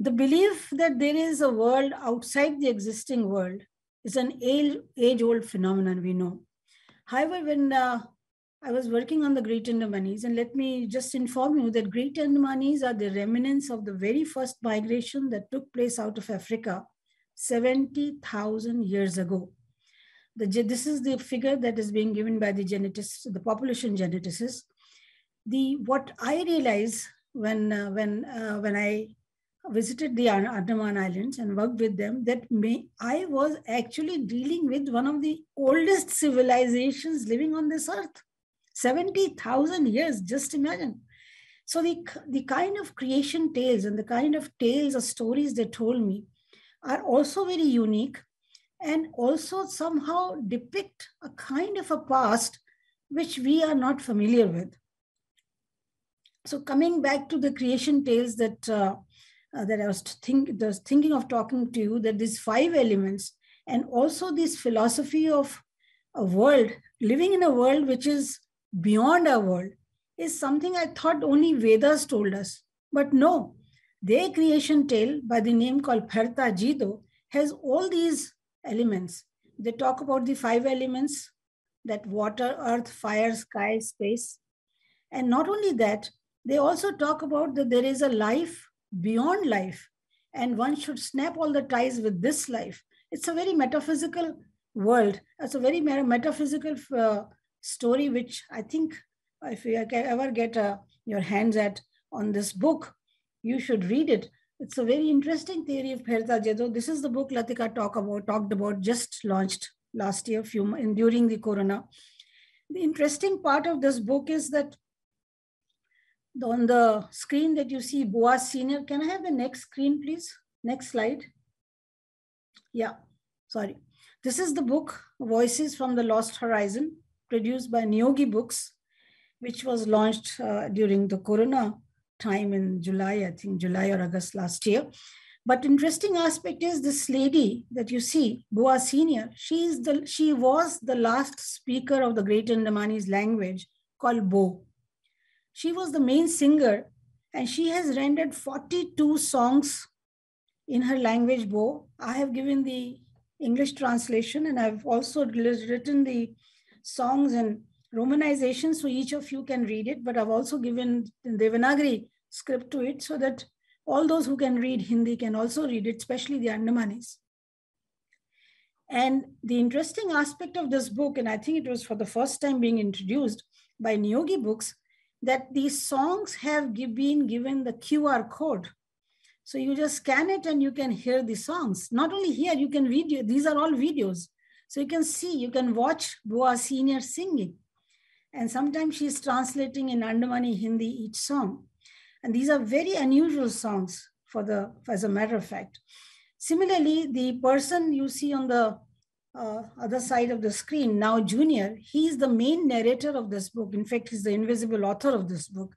The belief that there is a world outside the existing world is an age-old phenomenon, we know. However, when I was working on the Great Andamanese, and let me just inform you that Great Andamanese are the remnants of the very first migration that took place out of Africa 70,000 years ago. This is the figure that is being given by the geneticists, the population geneticists. What I realized when I visited the Andaman Islands and worked with them, that I was actually dealing with one of the oldest civilizations living on this earth. 70,000 years, just imagine. So the kind of creation tales and the kind of tales or stories they told me are also very unique and also somehow depict a kind of a past which we are not familiar with. So coming back to the creation tales that I was thinking of talking to you, that these 5 elements and also this philosophy of a world, living in a world which is beyond our world, is something I thought only Vedas told us. But no, their creation tale by the name called Bharta Jido has all these elements. They talk about the 5 elements, that water, earth, fire, sky, space. And not only that, they also talk about that there is a life beyond life, and one should snap all the ties with this life. It's a very metaphysical world. It's a very metaphysical story, which I think if you ever get your hands on this book, you should read it. It's a very interesting theory of Bharta Jido. This is the book Latika talked about, just launched last year, during the corona. The interesting part of this book is that on the screen that you see, Boas Senior, can I have the next screen, please? Next slide. Yeah, sorry. This is the book, Voices from the Lost Horizon, produced by Niyogi Books, which was launched during the corona time in July, I think July or August last year. But interesting aspect is this lady that you see, Boas Senior, she was the last speaker of the Great Andamanese language called Bo. She was the main singer, and she has rendered 42 songs in her language, Bo. I have given the English translation, and I've also written the songs and romanization, so each of you can read it. But I've also given the Devanagari script to it so that all those who can read Hindi can also read it, especially the Andamanese. And the interesting aspect of this book, and I think it was for the first time being introduced by Niyogi Books, that these songs have been given the QR code. So you just scan it and you can hear the songs. Not only here, you can video. These are all videos. So you can see, you can watch Boa Senior singing. And sometimes she's translating in Andamani Hindi each song. And these are very unusual songs as a matter of fact. Similarly, the person you see on the other side of the screen, now Junior, he's the main narrator of this book. In fact, he's the invisible author of this book.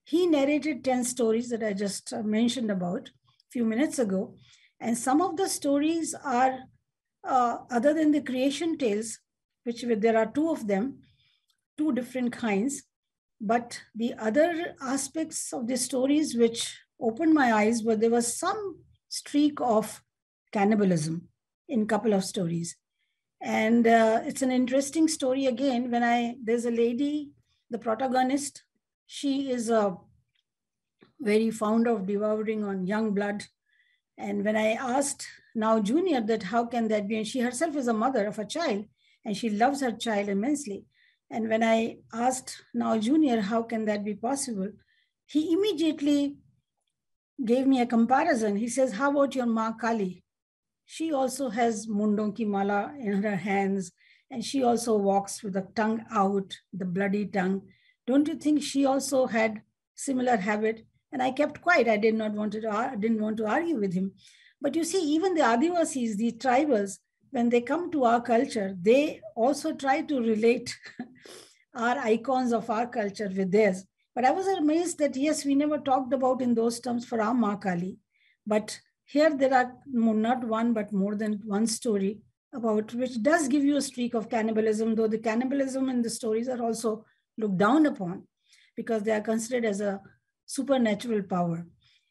He narrated 10 stories that I just mentioned about a few minutes ago. And some of the stories are, other than the creation tales, which there are 2 of them, 2 different kinds. But the other aspects of the stories which opened my eyes were there was some streak of cannibalism in a couple of stories. And it's an interesting story again. There's a lady, the protagonist, she is very fond of devouring on young blood. And when I asked now Junior that how can that be, and she herself is a mother of a child and she loves her child immensely. And when I asked now Junior, how can that be possible? He immediately gave me a comparison. He says, how about your Ma Kali? She also has mundon ki mala in her hands, and she also walks with the tongue out, the bloody tongue. Don't you think she also had similar habit? And I kept quiet. I didn't want to argue with him. But you see, even the Adivasis, the tribals, when they come to our culture, they also try to relate our icons of our culture with theirs. But I was amazed that, yes, we never talked about in those terms for our Ma Kali. But here there are not one, but more than one story about which does give you a streak of cannibalism, though the cannibalism in the stories are also looked down upon because they are considered as a supernatural power.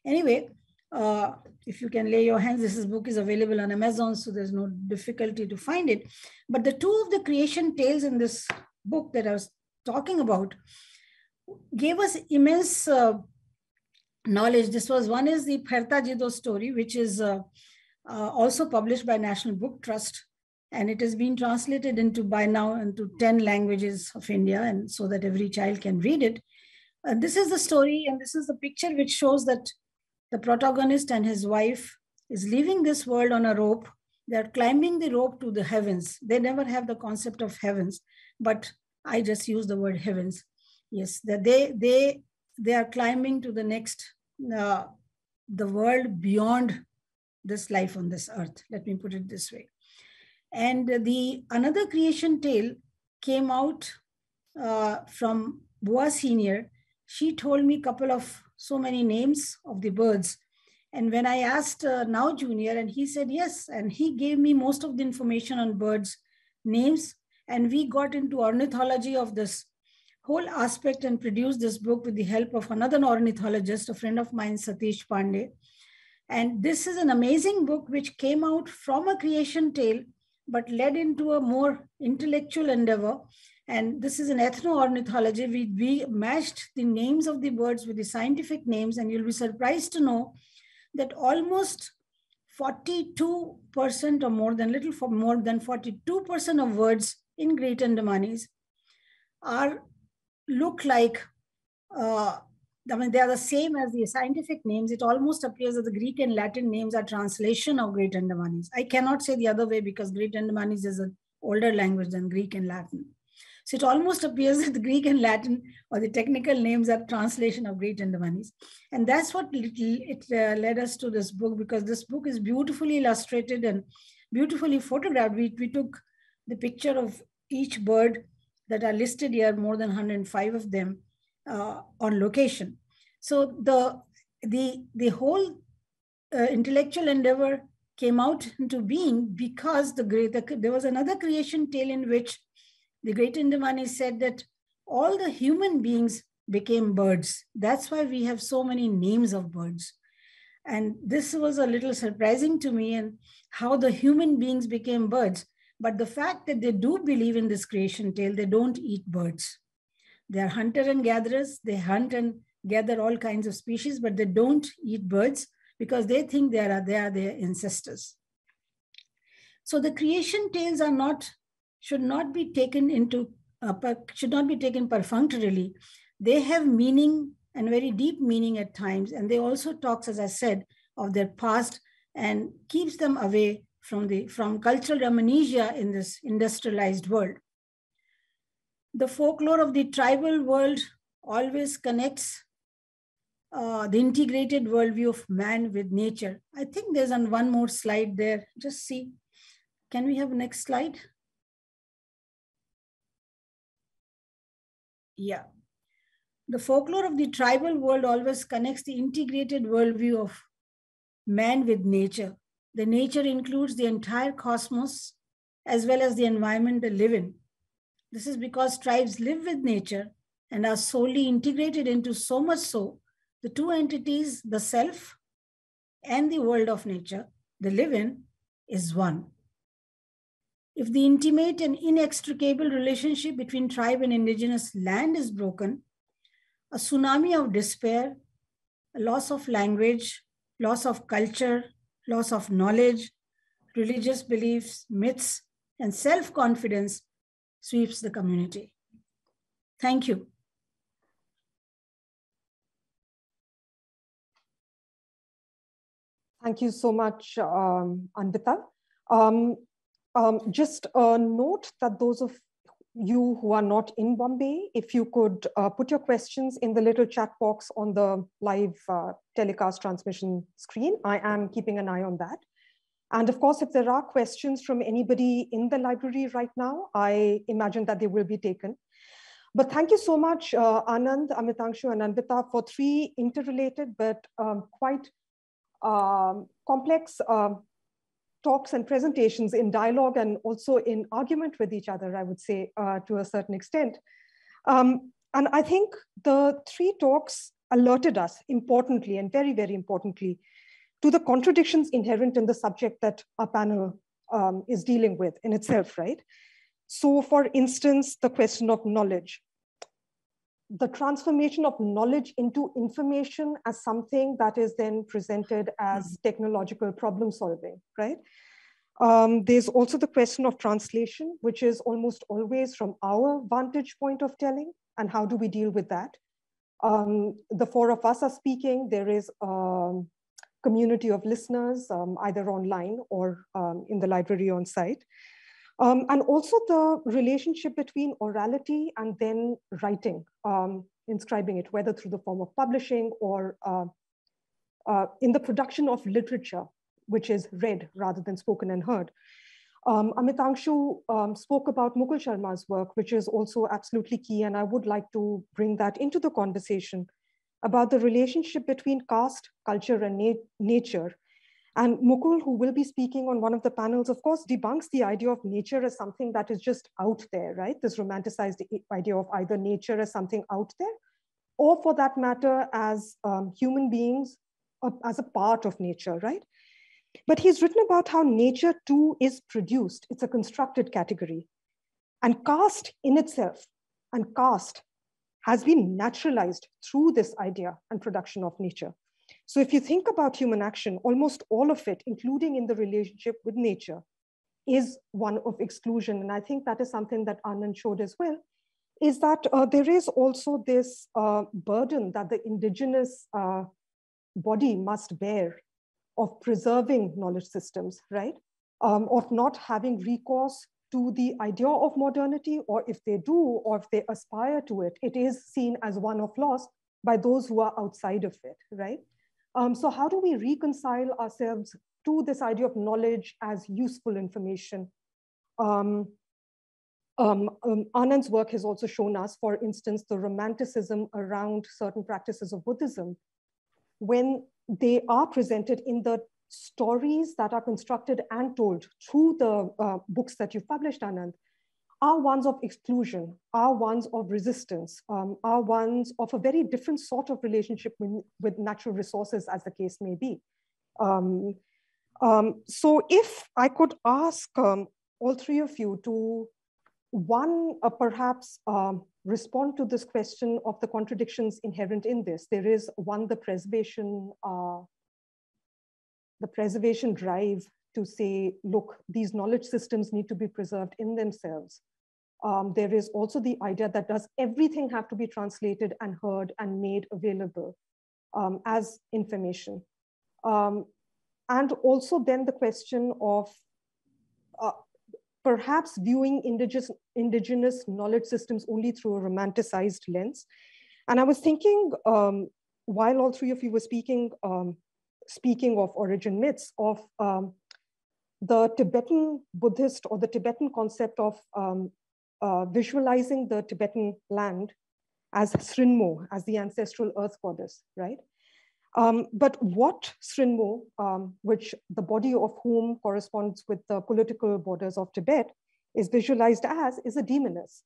Anyway, If you can lay your hands, this book is available on Amazon, so there's no difficulty to find it. But the two of the creation tales in this book that I was talking about gave us immense knowledge. This was, one is the Pherta Jido story, which is also published by National Book Trust. And it has been translated into, by now, into 10 languages of India, and so that every child can read it. This is the story, and this is the picture which shows that the protagonist and his wife is leaving this world on a rope. They're climbing the rope to the heavens. They never have the concept of heavens, but I just use the word heavens. Yes, that they are climbing to the next, the world beyond this life on this earth. Let me put it this way. And the another creation tale came out from Bua Senior. She told me a couple of so many names of the birds. And when I asked Now Junior, and he said yes, and he gave me most of the information on birds' names. And we got into ornithology of this whole aspect and produced this book with the help of another ornithologist, a friend of mine, Satish Pandey. And this is an amazing book which came out from a creation tale, but led into a more intellectual endeavor. And this is an ethno-ornithology. We matched the names of the birds with the scientific names, and you'll be surprised to know that almost 42% or more than 42% of words in Great Andamanese look like, I mean, they are the same as the scientific names. It almost appears that the Greek and Latin names are translation of Great Andamanese. I cannot say the other way because Great Andamanese is an older language than Greek and Latin. So it almost appears that the Greek and Latin, or the technical names, are translation of Great Andamanese. And that's what led us to this book, because this book is beautifully illustrated and beautifully photographed. We took the picture of each bird that are listed here, more than 105 of them, on location. So the whole intellectual endeavor came out into being because there was another creation tale in which the Great Andamanese said that all the human beings became birds. That's why we have so many names of birds. And this was a little surprising to me, and how the human beings became birds. But the fact that they do believe in this creation tale, they don't eat birds. They are hunter and gatherers. They hunt and gather all kinds of species, but they don't eat birds because they think they are their ancestors. So the creation tales should not be taken perfunctorily. They have meaning, and very deep meaning at times. And they also talks, as I said, of their past and keeps them away from cultural amnesia in this industrialized world. The folklore of the tribal world always connects the integrated worldview of man with nature. I think there's one more slide there. Just see. Can we have next slide? Yeah. The folklore of the tribal world always connects the integrated worldview of man with nature. The nature includes the entire cosmos as well as the environment they live in. This is because tribes live with nature and are solely integrated into, so much so, the two entities, the self and the world of nature they live in, is one. If the intimate and inextricable relationship between tribe and indigenous land is broken, a tsunami of despair, a loss of language, loss of culture, loss of knowledge, religious beliefs, myths, and self-confidence sweeps the community. Thank you. Thank you so much, Anvita. Just a note that those of you who are not in Bombay, if you could put your questions in the little chat box on the live telecast transmission screen. I am keeping an eye on that. And of course, if there are questions from anybody in the library right now, I imagine that they will be taken. But thank you so much, Anand, Amitangshu, and Anvita, for three interrelated but quite complex talks and presentations in dialogue and also in argument with each other, I would say, to a certain extent. And I think the three talks alerted us importantly and very, very importantly to the contradictions inherent in the subject that our panel is dealing with in itself, right? So for instance, the question of knowledge, the transformation of knowledge into information as something that is then presented as technological problem solving, right? There's also the question of translation, which is almost always from our vantage point of telling, and how do we deal with that? The four of us are speaking. There is a community of listeners, either online or in the library on site. And also the relationship between orality and then writing, inscribing it, whether through the form of publishing or in the production of literature, which is read rather than spoken and heard. Amitangshu spoke about Mukul Sharma's work, which is also absolutely key, and I would like to bring that into the conversation about the relationship between caste, culture, and nature. And Mukul, who will be speaking on one of the panels, of course, debunks the idea of nature as something that is just out there, right? This romanticized idea of either nature as something out there, or for that matter, as human beings, as a part of nature, right? But he's written about how nature too is produced. It's a constructed category. And caste in itself, and caste has been naturalized through this idea and production of nature. So if you think about human action, almost all of it, including in the relationship with nature, is one of exclusion. And I think that is something that Anand showed as well, is that there is also this burden that the indigenous body must bear of preserving knowledge systems, right? Of not having recourse to the idea of modernity, or if they do, or if they aspire to it, it is seen as one of loss by those who are outside of it, right? So how do we reconcile ourselves to this idea of knowledge as useful information? Anand's work has also shown us, for instance, the romanticism around certain practices of Buddhism, when they are presented in the stories that are constructed and told through the books that you've published, Anand, are ones of exclusion, are ones of resistance, are ones of a very different sort of relationship with natural resources, as the case may be. So if I could ask all three of you to, one, perhaps respond to this question of the contradictions inherent in this. There is one, the preservation drive to say, look, these knowledge systems need to be preserved in themselves. There is also the idea that does everything have to be translated and heard and made available as information? And also then the question of perhaps viewing indigenous knowledge systems only through a romanticized lens. And I was thinking, while all three of you were speaking of origin myths, of the Tibetan Buddhist or the Tibetan concept of visualizing the Tibetan land as Srinmo, as the ancestral earth goddess, right? But what Srinmo, which the body of whom corresponds with the political borders of Tibet, is visualized as, is a demoness.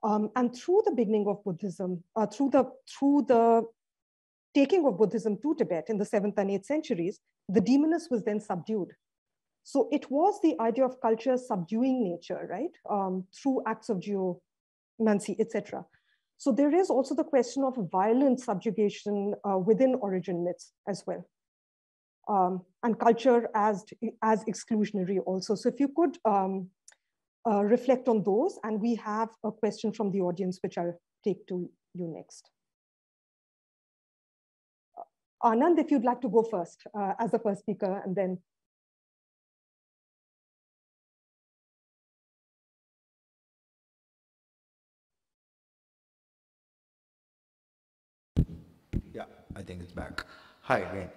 And through the beginning of Buddhism, through the taking of Buddhism to Tibet in the 7th and 8th centuries, the demoness was then subdued. So it was the idea of culture subduing nature, right? Through acts of geomancy, etc. So there is also the question of violent subjugation within origin myths as well. And culture as exclusionary also. So if you could reflect on those, and we have a question from the audience, which I'll take to you next. Anand, if you'd like to go first as the first speaker, and then. Yeah, I think it's back. Hi again.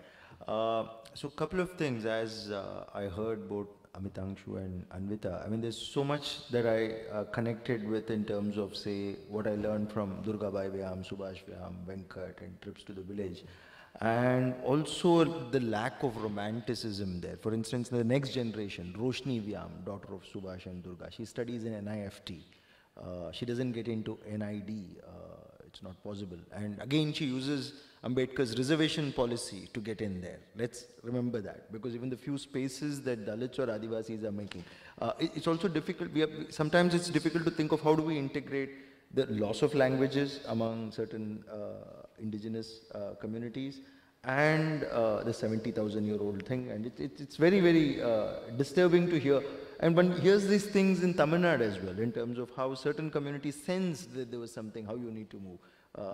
So a couple of things, as I heard both Amitangshu and Anvita. I mean, there's so much that I connected with in terms of, say, what I learned from Durga Bai Vyam, Subhash Vyam, Venkat, and trips to the village. And also the lack of romanticism there. For instance, the next generation, Roshni Vyam, daughter of Subhash and Durga, she studies in NIFT. She doesn't get into NID. It's not possible. And again, she uses Ambedkar's reservation policy to get in there. Let's remember that, because even the few spaces that Dalits or Adivasis are making, it's also difficult. Sometimes it's difficult to think of how do we integrate the loss of languages among certain indigenous communities and the 70,000-year-old thing. And it's very, very disturbing to hear. And one hears these things in Tamil Nadu as well, in terms of how certain communities sense that there was something, how you need to move,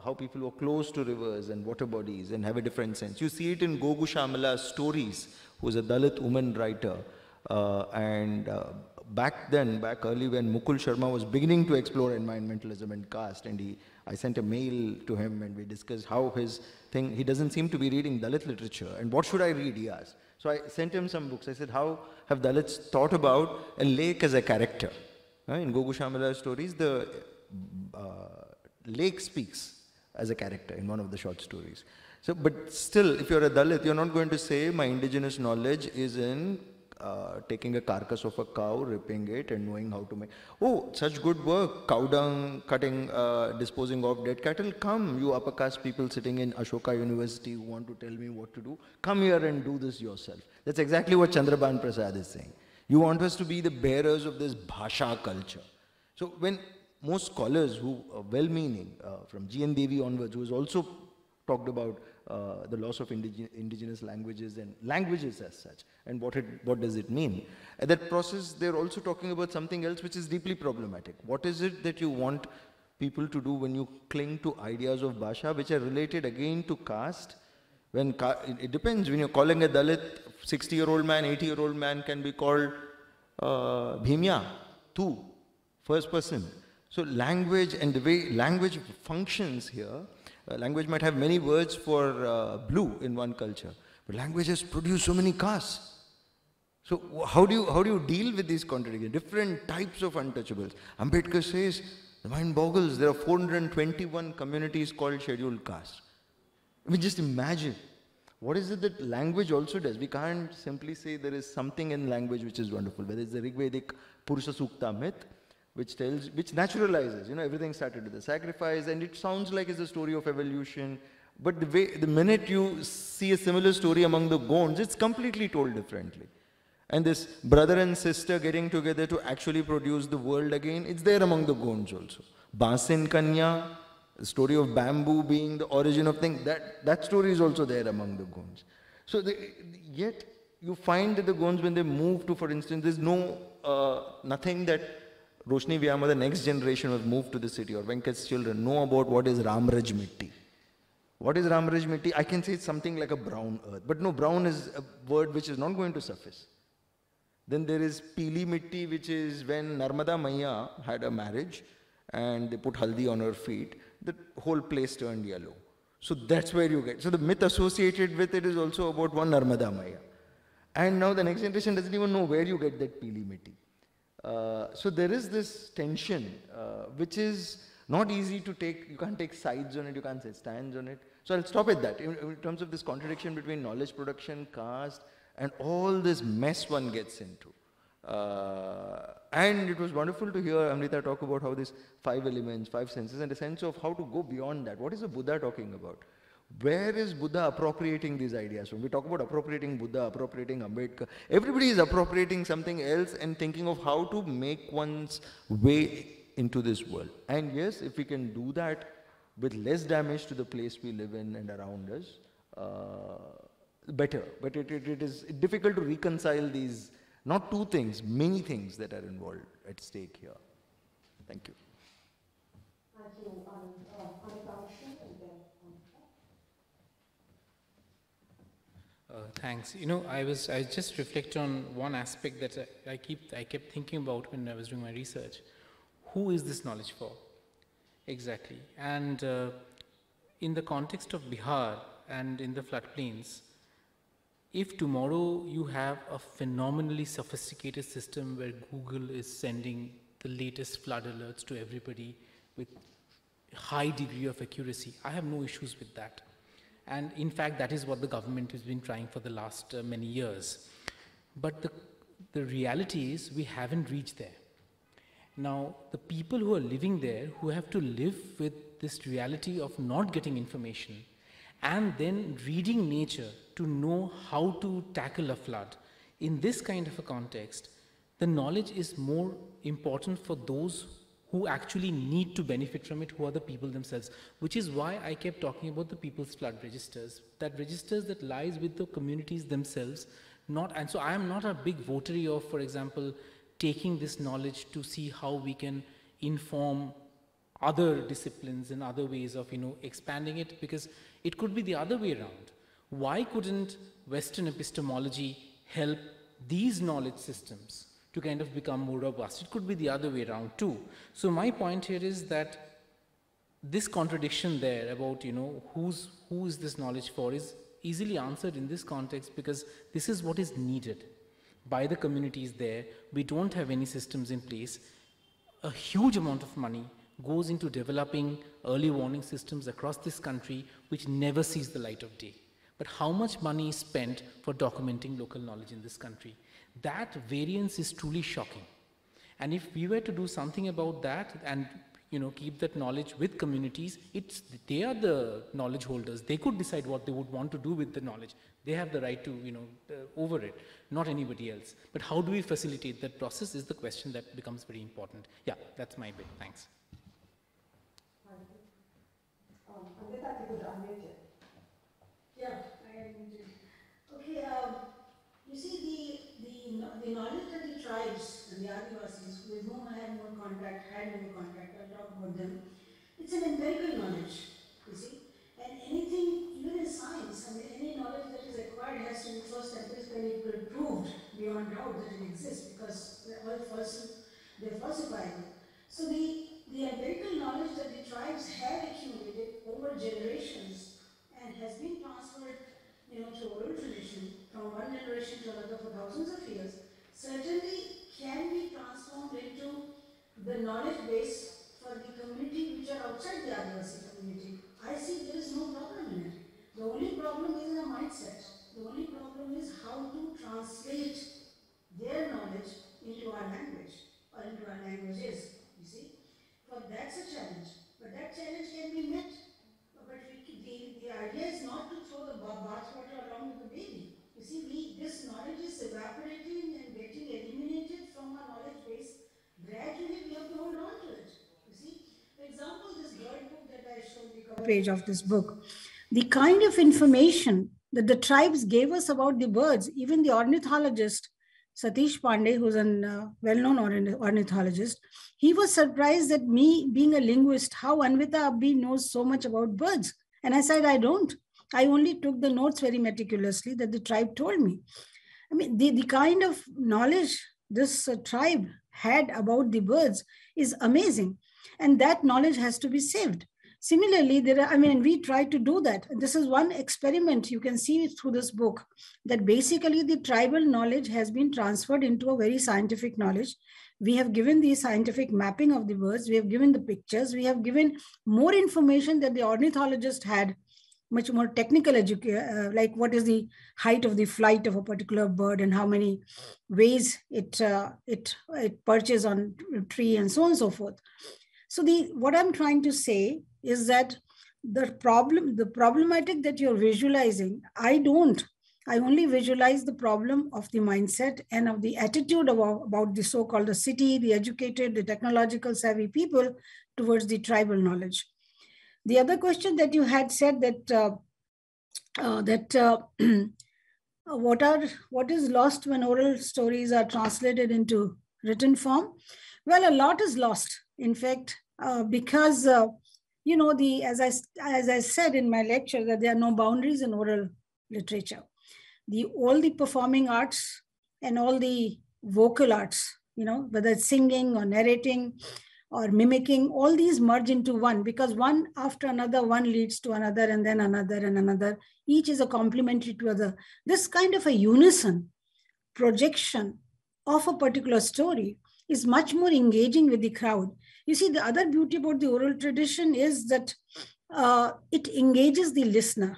how people were close to rivers and water bodies and have a different sense. You see it in Gogu Shamala's stories, who's a Dalit woman writer. Back early when Mukul Sharma was beginning to explore environmentalism and caste, and I sent a mail to him and we discussed how his thing, he doesn't seem to be reading Dalit literature. And what should I read, he asked. So I sent him some books. I said, how have Dalits thought about a lake as a character? In Gogu Shamala's stories, the lake speaks as a character in one of the short stories. So, but still, if you're a Dalit, you're not going to say my indigenous knowledge is in taking a carcass of a cow, ripping it and knowing how to make, oh, such good work, cow dung, cutting, disposing of dead cattle, come, you upper caste people sitting in Ashoka University who want to tell me what to do, come here and do this yourself. That's exactly what Chandraban Prasad is saying. You want us to be the bearers of this bhasha culture. So when most scholars who are well-meaning, from G.N. Devi onwards, who has also talked about the loss of indigenous languages and languages as such, and what does it mean? At that process, they're also talking about something else which is deeply problematic. What is it that you want people to do when you cling to ideas of bhasha, which are related again to caste? When it depends. When you're calling a Dalit, 60-year-old man, 80-year-old man can be called Bhimya, tu, first person. So language and the way language functions here, language might have many words for blue in one culture, but language has produced so many castes. So how do you deal with these contradictions? Different types of untouchables. Ambedkar says, the mind boggles, there are 421 communities called scheduled caste. I mean, just imagine. What is it that language also does? We can't simply say there is something in language which is wonderful, whether it's the Rigvedic Purusha Sukta myth, which naturalizes, everything started with the sacrifice, and it sounds like it's a story of evolution, but the minute you see a similar story among the Gonds, it's completely told differently. And this brother and sister getting together to actually produce the world again, it's there among the Gonds also. Basin Kanya, the story of bamboo being the origin of things, that story is also there among the Gonds. So yet you find that the Gonds, when they move to, for instance, there's nothing that Roshni Vyama, the next generation, was moved to the city, or Venkat's children know about what is Ramraj Mitti. What is Ramraj Mitti? I can say it's something like a brown earth, but no, brown is a word which is not going to surface. Then there is Pili Mitti, which is when Narmada Maiya had a marriage and they put haldi on her feet, the whole place turned yellow. So that's where you get. So the myth associated with it is also about one Narmada Maiya. And now the next generation doesn't even know where you get that Pili Mitti. So there is this tension, which is not easy to take. You can't take sides on it, you can't say stands on it. So I'll stop at that. In terms of this contradiction between knowledge production, caste, and all this mess one gets into. And it was wonderful to hear Amrita talk about how these 5 elements, 5 senses, and a sense of how to go beyond that. What is the Buddha talking about? Where is Buddha appropriating these ideas from? We talk about appropriating Buddha, appropriating Ambedkar. Everybody is appropriating something else and thinking of how to make one's way into this world. And yes, if we can do that with less damage to the place we live in and around us, better. But it is difficult to reconcile these, not two things, many things that are involved at stake here. Thank you. Thank you, Anand. Amitangshu, and then Thanks. I just reflect on one aspect that I kept thinking about when I was doing my research. Who is this knowledge for? Exactly. And in the context of Bihar and in the floodplains, if tomorrow you have a phenomenally sophisticated system where Google is sending the latest flood alerts to everybody with high degree of accuracy, I have no issues with that. And in fact, that is what the government has been trying for the last many years. But the reality is we haven't reached there. Now, the people who are living there, who have to live with this reality of not getting information and then reading nature to know how to tackle a flood. In this kind of a context, the knowledge is more important for those who actually need to benefit from it, who are the people themselves, which is why I kept talking about the people's flood registers, that registers that lies with the communities themselves. And so I am not a big votary of, for example, taking this knowledge to see how we can inform other disciplines and other ways of, expanding it, because it could be the other way around. Why couldn't Western epistemology help these knowledge systems to kind of become more robust? It could be the other way around too. So my point here is that this contradiction there about, who is this knowledge for is easily answered in this context, because this is what is needed by the communities there. We don't have any systems in place. A huge amount of money goes into developing early warning systems across this country, which never sees the light of day. But how much money is spent for documenting local knowledge in this country? That variance is truly shocking. And if we were to do something about that and keep that knowledge with communities, they are the knowledge holders. They could decide what they would want to do with the knowledge. They have the right to over it, not anybody else. But how do we facilitate that process is the question that becomes very important. Yeah, that's my bit. Thanks. Anvita, you could unmute it. Yeah, I agree. Okay, you see the knowledge that the tribes and the Adivasis with whom I had more contact, I'll talk about them. It's an empirical knowledge, you see. And anything, even in science, any knowledge that is acquired has to be first empirically proved beyond doubt that it exists, because they're falsifiable. So the empirical knowledge that the tribes have accumulated over generations and has been transferred to oral tradition from one generation to another for thousands of years, certainly can be transformed into the knowledge base for the community which are outside the Adivasi community. I see there is no problem in it. The only problem is in a mindset. The only problem is how to translate their knowledge into our language or into our languages, you see. But that's a challenge. But that challenge can be met. But the idea is not to throw the bathwater along with the baby. You see, this knowledge is evaporating and getting eliminated from our knowledge base. Gradually, we have to hold on to it. You see, for example, this bird book that I showed the cover page of this book, the kind of information that the tribes gave us about the birds, even the ornithologist, Satish Pandey, who's a well-known ornithologist, he was surprised at me being a linguist, how Anvita Abbi knows so much about birds. And I said, I don't. I only took the notes very meticulously that the tribe told me. I mean, the kind of knowledge this tribe had about the birds is amazing. And that knowledge has to be saved. Similarly, we try to do that. And this is one experiment you can see through this book, that basically the tribal knowledge has been transferred into a very scientific knowledge. We have given the scientific mapping of the birds. We have given the pictures. We have given more information that the ornithologist had, much more technical education, like what is the height of the flight of a particular bird and how many ways it perches on a tree and so on and so forth. So what I'm trying to say is that the problematic that you're visualizing, I only visualize the problem of the mindset and of the attitude about the so-called the city, the educated, the technological savvy people towards the tribal knowledge. The other question that you had said that what is lost when oral stories are translated into written form? Well, a lot is lost, in fact, because as I said in my lecture, that there are no boundaries in oral literature. All the performing arts and all the vocal arts, whether it's singing or narrating or mimicking, all these merge into one, because one after another, one leads to another and then another and another. Each is a complementary to other. This kind of a unison projection of a particular story is much more engaging with the crowd. You see, the other beauty about the oral tradition is that it engages the listener,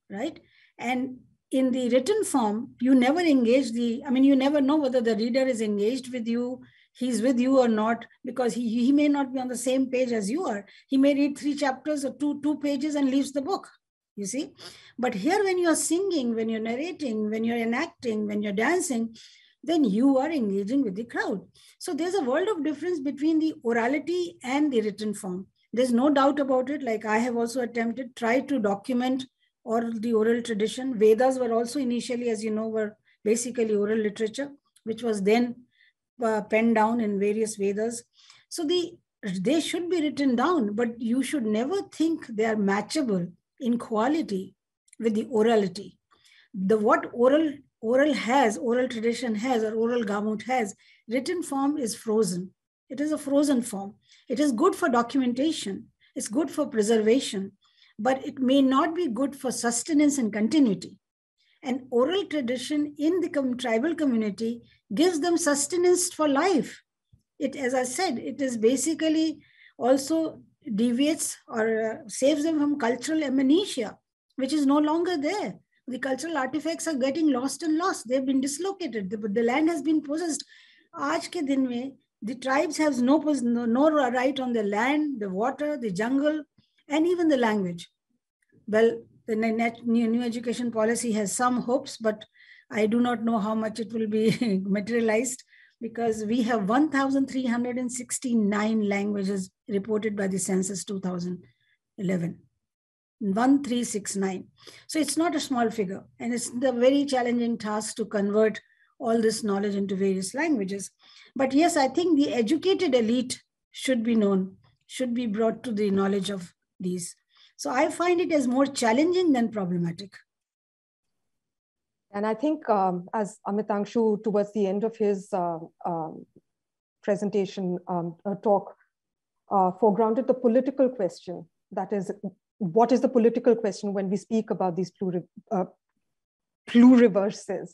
right? And in the written form, you never engage you never know whether the reader is engaged with you. he's with you or not, because he may not be on the same page as you are. He may read 3 chapters or two pages and leaves the book, you see. But here, when you're singing, when you're narrating, when you're enacting, when you're dancing, then you are engaging with the crowd. So there's a world of difference between the orality and the written form. There's no doubt about it. Like I have also attempted, try to document the oral tradition. Vedas were also initially, as you know, were basically oral literature, which was then penned down in various Vedas. So they should be written down, but you should never think they are matchable in quality with the orality. What oral tradition has, or oral gamut has, written form is frozen. It is a frozen form. It is good for documentation. It's good for preservation, but it may not be good for sustenance and continuity. And oral tradition in the tribal community gives them sustenance for life. It, as I said, it is basically also deviates or saves them from cultural amnesia, which is no longer there. The cultural artifacts are getting lost and lost. They've been dislocated. The land has been possessed. Aaj ke din mein, the tribes have no right on the land, the water, the jungle, and even the language. Well, the new education policy has some hopes, but I do not know how much it will be materialized, because we have 1,369 languages reported by the census 2011. 1,369. So it's not a small figure, and it's the very challenging task to convert all this knowledge into various languages. But yes, I think the educated elite should be known, should be brought to the knowledge of these. So I find it as more challenging than problematic. And I think as Amitangshu, towards the end of his presentation talk, foregrounded the political question. That is, what is the political question when we speak about these pluriverses?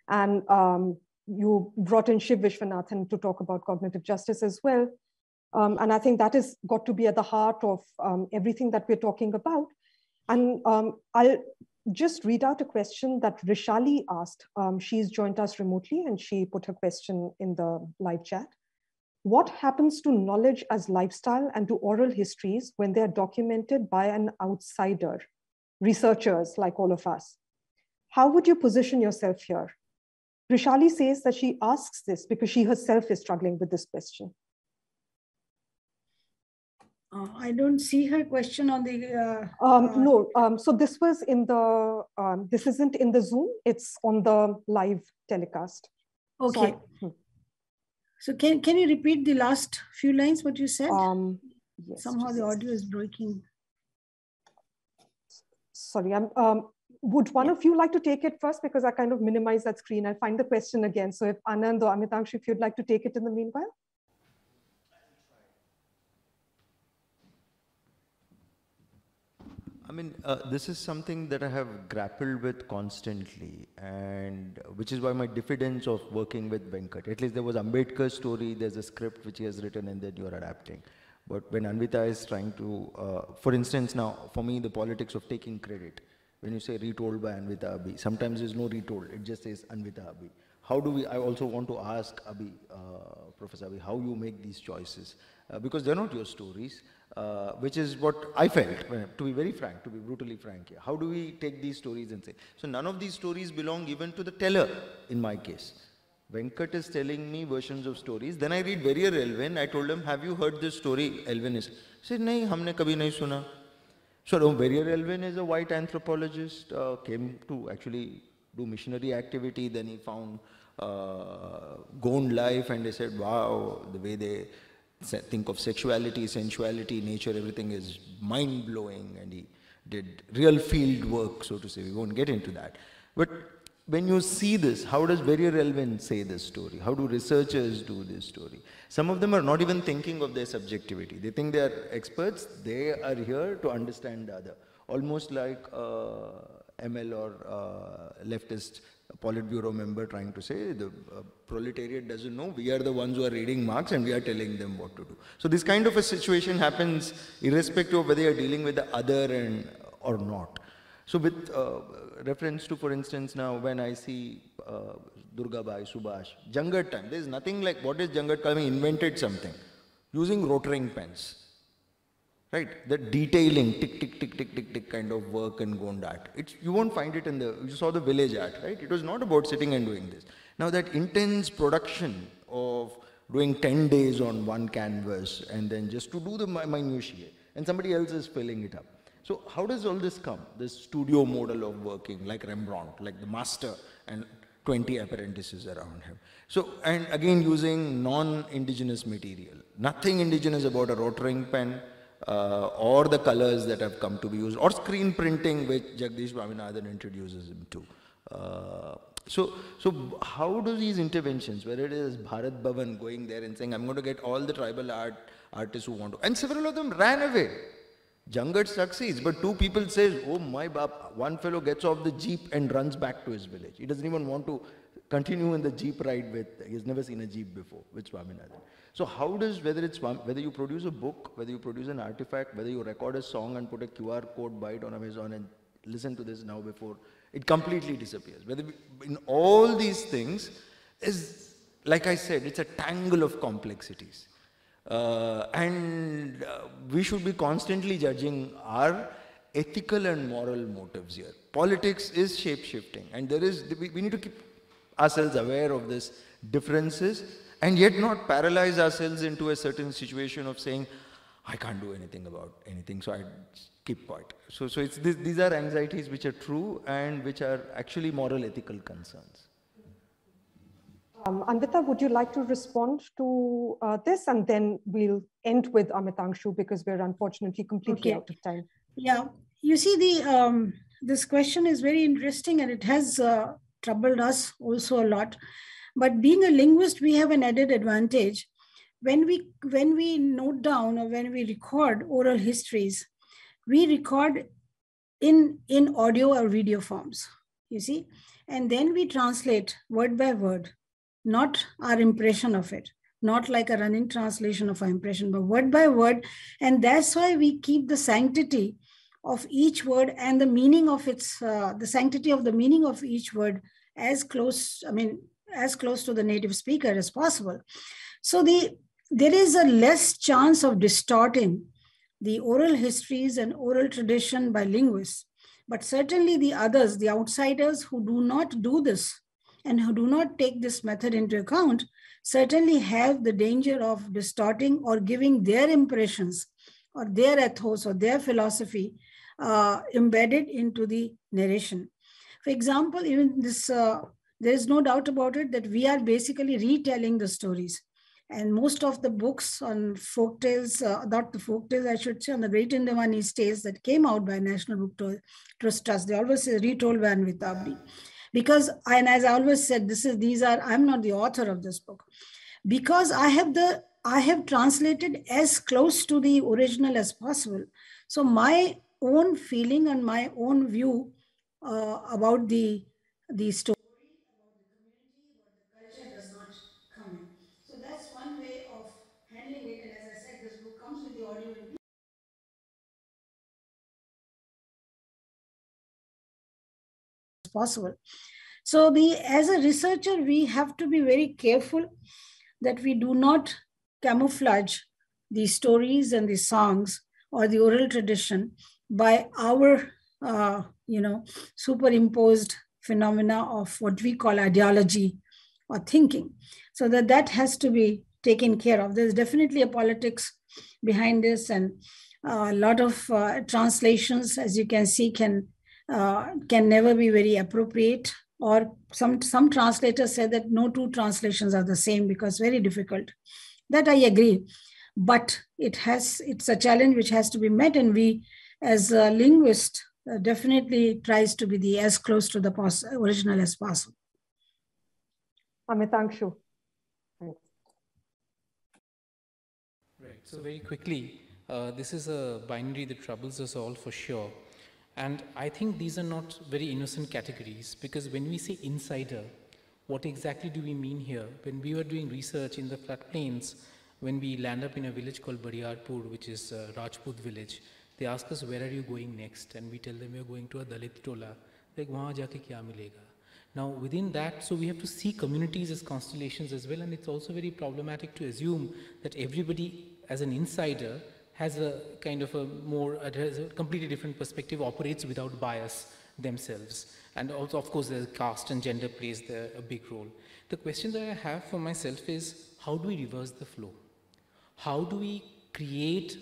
And you brought in Shiv Vishwanathan to talk about cognitive justice as well. And I think that has got to be at the heart of everything that we're talking about. And I'll just read out a question that Rishali asked. She's joined us remotely, and she put her question in the live chat. What happens to knowledge as lifestyle and to oral histories when they're documented by an outsider, researchers like all of us? How would you position yourself here? Rishali says that she asks this because she herself is struggling with this question. I don't see her question on the... no, so this was in the, this isn't in the Zoom, it's on the live telecast. Okay. So can you repeat the last few lines, what you said? Yes, somehow the audio is breaking. Sorry, would one of you like to take it first? Because I kind of minimize that screen. I'll find the question again. So if Anand or Amitangshu, if you'd like to take it in the meanwhile. I mean, this is something that I have grappled with constantly, and which is why my diffidence of working with Venkat. At least there was Ambedkar's story, there's a script which he has written and then you're adapting. But when Anvita is trying to, for instance now, for me, the politics of taking credit, when you say retold by Anvita Abbi, sometimes there's no retold, it just says Anvita Abbi. How do we, I also want to ask Abbi, Professor Abbi, how you make these choices? Because they're not your stories. Which is what I felt, to be very frank, to be brutally frank here. How do we take these stories and say, so none of these stories belong even to the teller, in my case. Venkat is telling me versions of stories, then I read Verrier Elwin, I told him, have you heard this story, Elwin is? He said, nahi, humne kabhi nahi suna. So Verrier Elwin is a white anthropologist, came to actually do missionary activity, then he found Gond life, and they said, wow, the way they think of sexuality, sensuality, nature, everything is mind-blowing, and he did real field work, so to say. We won't get into that. But when you see this, how does Verrier Elwin say this story? How do researchers do this story? Some of them are not even thinking of their subjectivity. They think they are experts. They are here to understand the other. Almost like ML or leftist Politburo member trying to say the proletariat doesn't know, we are the ones who are reading Marx and we are telling them what to do. So this kind of a situation happens irrespective of whether you are dealing with the other or not. So with reference to, for instance, now when I see Durga Bai, Subhash, Jangat time, there is nothing like what is Jangat coming, invented something using rotring pens. Right, the detailing, tick, tick, tick, tick, tick, tick kind of work in Gond art. You won't find it in you saw the village art, right? It was not about sitting and doing this. Now that intense production of doing 10 days on one canvas and then just to do the minutiae and somebody else is filling it up. So how does all this come? This studio model of working like Rembrandt, like the master and 20 apprentices around him. So, and again using non-indigenous material. Nothing indigenous about a rotring pen, or the colors that have come to be used, or screen printing, which Jagdish Swaminathan introduces him to. So how do these interventions, whether it is Bharat Bhavan going there and saying, I'm going to get all the tribal artists who want to, and several of them ran away. Jangat succeeds, but two people say, oh my bap, one fellow gets off the jeep and runs back to his village. He doesn't even want to continue in the jeep ride with, he's never seen a jeep before, with Swaminathan. So how does, whether you produce a book, whether you produce an artifact, whether you record a song and put a QR code, buy it on Amazon and listen to this now before, it completely disappears. In all these things is, like I said, it's a tangle of complexities. And we should be constantly judging our ethical and moral motives here. Politics is shape-shifting, and we need to keep ourselves aware of these differences and yet not paralyze ourselves into a certain situation of saying, I can't do anything about anything, so I keep quiet. So these are anxieties which are true and which are actually moral ethical concerns. Anvita, would you like to respond to this? And then we'll end with Amitangshu because we're unfortunately completely out of time. Yeah, you see, this question is very interesting and it has troubled us also a lot. But being a linguist, we have an added advantage. When we note down or when we record oral histories, we record in audio or video forms, you see, and then we translate word by word, not our impression of it, not like a running translation of our impression, but word by word. And that's why we keep the sanctity of each word and the meaning of the sanctity of the meaning of each word as close to the native speaker as possible. So there is a less chance of distorting the oral histories and oral tradition by linguists, but certainly the others, the outsiders who do not do this and who do not take this method into account, certainly have the danger of distorting or giving their impressions or their ethos or their philosophy embedded into the narration. For example, even this, there is no doubt about it that we are basically retelling the stories. And most of the books on folk tales, not the folk tales, I should say, on the Great Indian tales that came out by National Book Trust, they always say retold by Anvita Abbi. Because, and as I always said, I'm not the author of this book. Because I have translated as close to the original as possible. So my own feeling and my own view about the story, about the community, about the culture does not come in. So that's one way of handling it. And as I said, this book comes with the audio and as possible. So as a researcher, we have to be very careful that we do not camouflage the stories and the songs or the oral tradition by our, superimposed phenomena of what we call ideology or thinking. So that has to be taken care of. There's definitely a politics behind this, and a lot of translations, as you can see, can never be very appropriate. Or some translators say that no two translations are the same because very difficult. That I agree. But it's a challenge which has to be met, and we as a linguist definitely tries to be as close to the original as possible. Amitangshu. Thanks. Right, so very quickly, this is a binary that troubles us all for sure. And I think these are not very innocent categories, because when we say insider, what exactly do we mean here? When we were doing research in the floodplains, when we land up in a village called Bariarpur, which is a Rajput village, They ask us, where are you going next? And we tell them, we're going to a Dalit tola. Like, wahan jaake kya milega? Now, within that, so we have to see communities as constellations as well, and it's also very problematic to assume that everybody, as an insider, has a kind of has a completely different perspective, operates without bias themselves. And also, of course, caste and gender plays there a big role. The question that I have for myself is, how do we reverse the flow? How do we create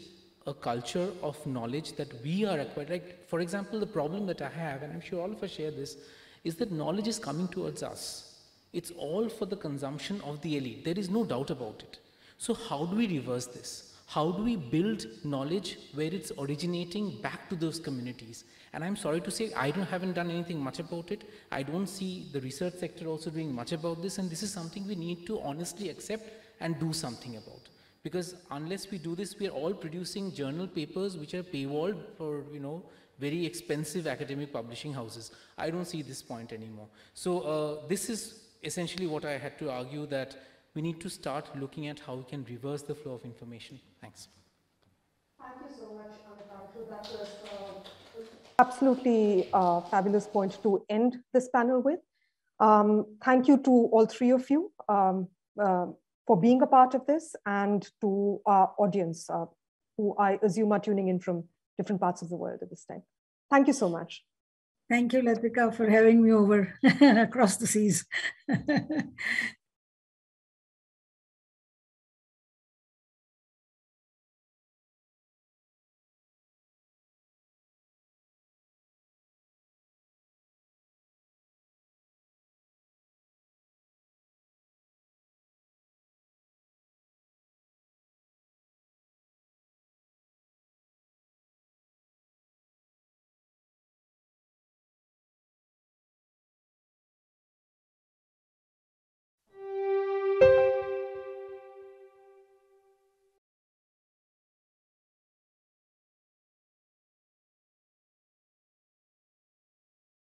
a culture of knowledge that we are acquired? Like, for example, the problem that I have, and I'm sure all of us share this, is that knowledge is coming towards us. It's all for the consumption of the elite. There is no doubt about it. So how do we reverse this? How do we build knowledge where it's originating back to those communities? And I'm sorry to say, I haven't done anything much about it. I don't see the research sector also doing much about this, and this is something we need to honestly accept and do something about. Because unless we do this, we are all producing journal papers which are paywalled for, very expensive academic publishing houses. I don't see this point anymore. So this is essentially what I had to argue, that we need to start looking at how we can reverse the flow of information. Thanks. Thank you so much, Amitangshu. That was absolutely a fabulous point to end this panel with. Thank you to all three of you for being a part of this, and to our audience, who I assume are tuning in from different parts of the world at this time. Thank you so much. Thank you, Latika, for having me over across the seas.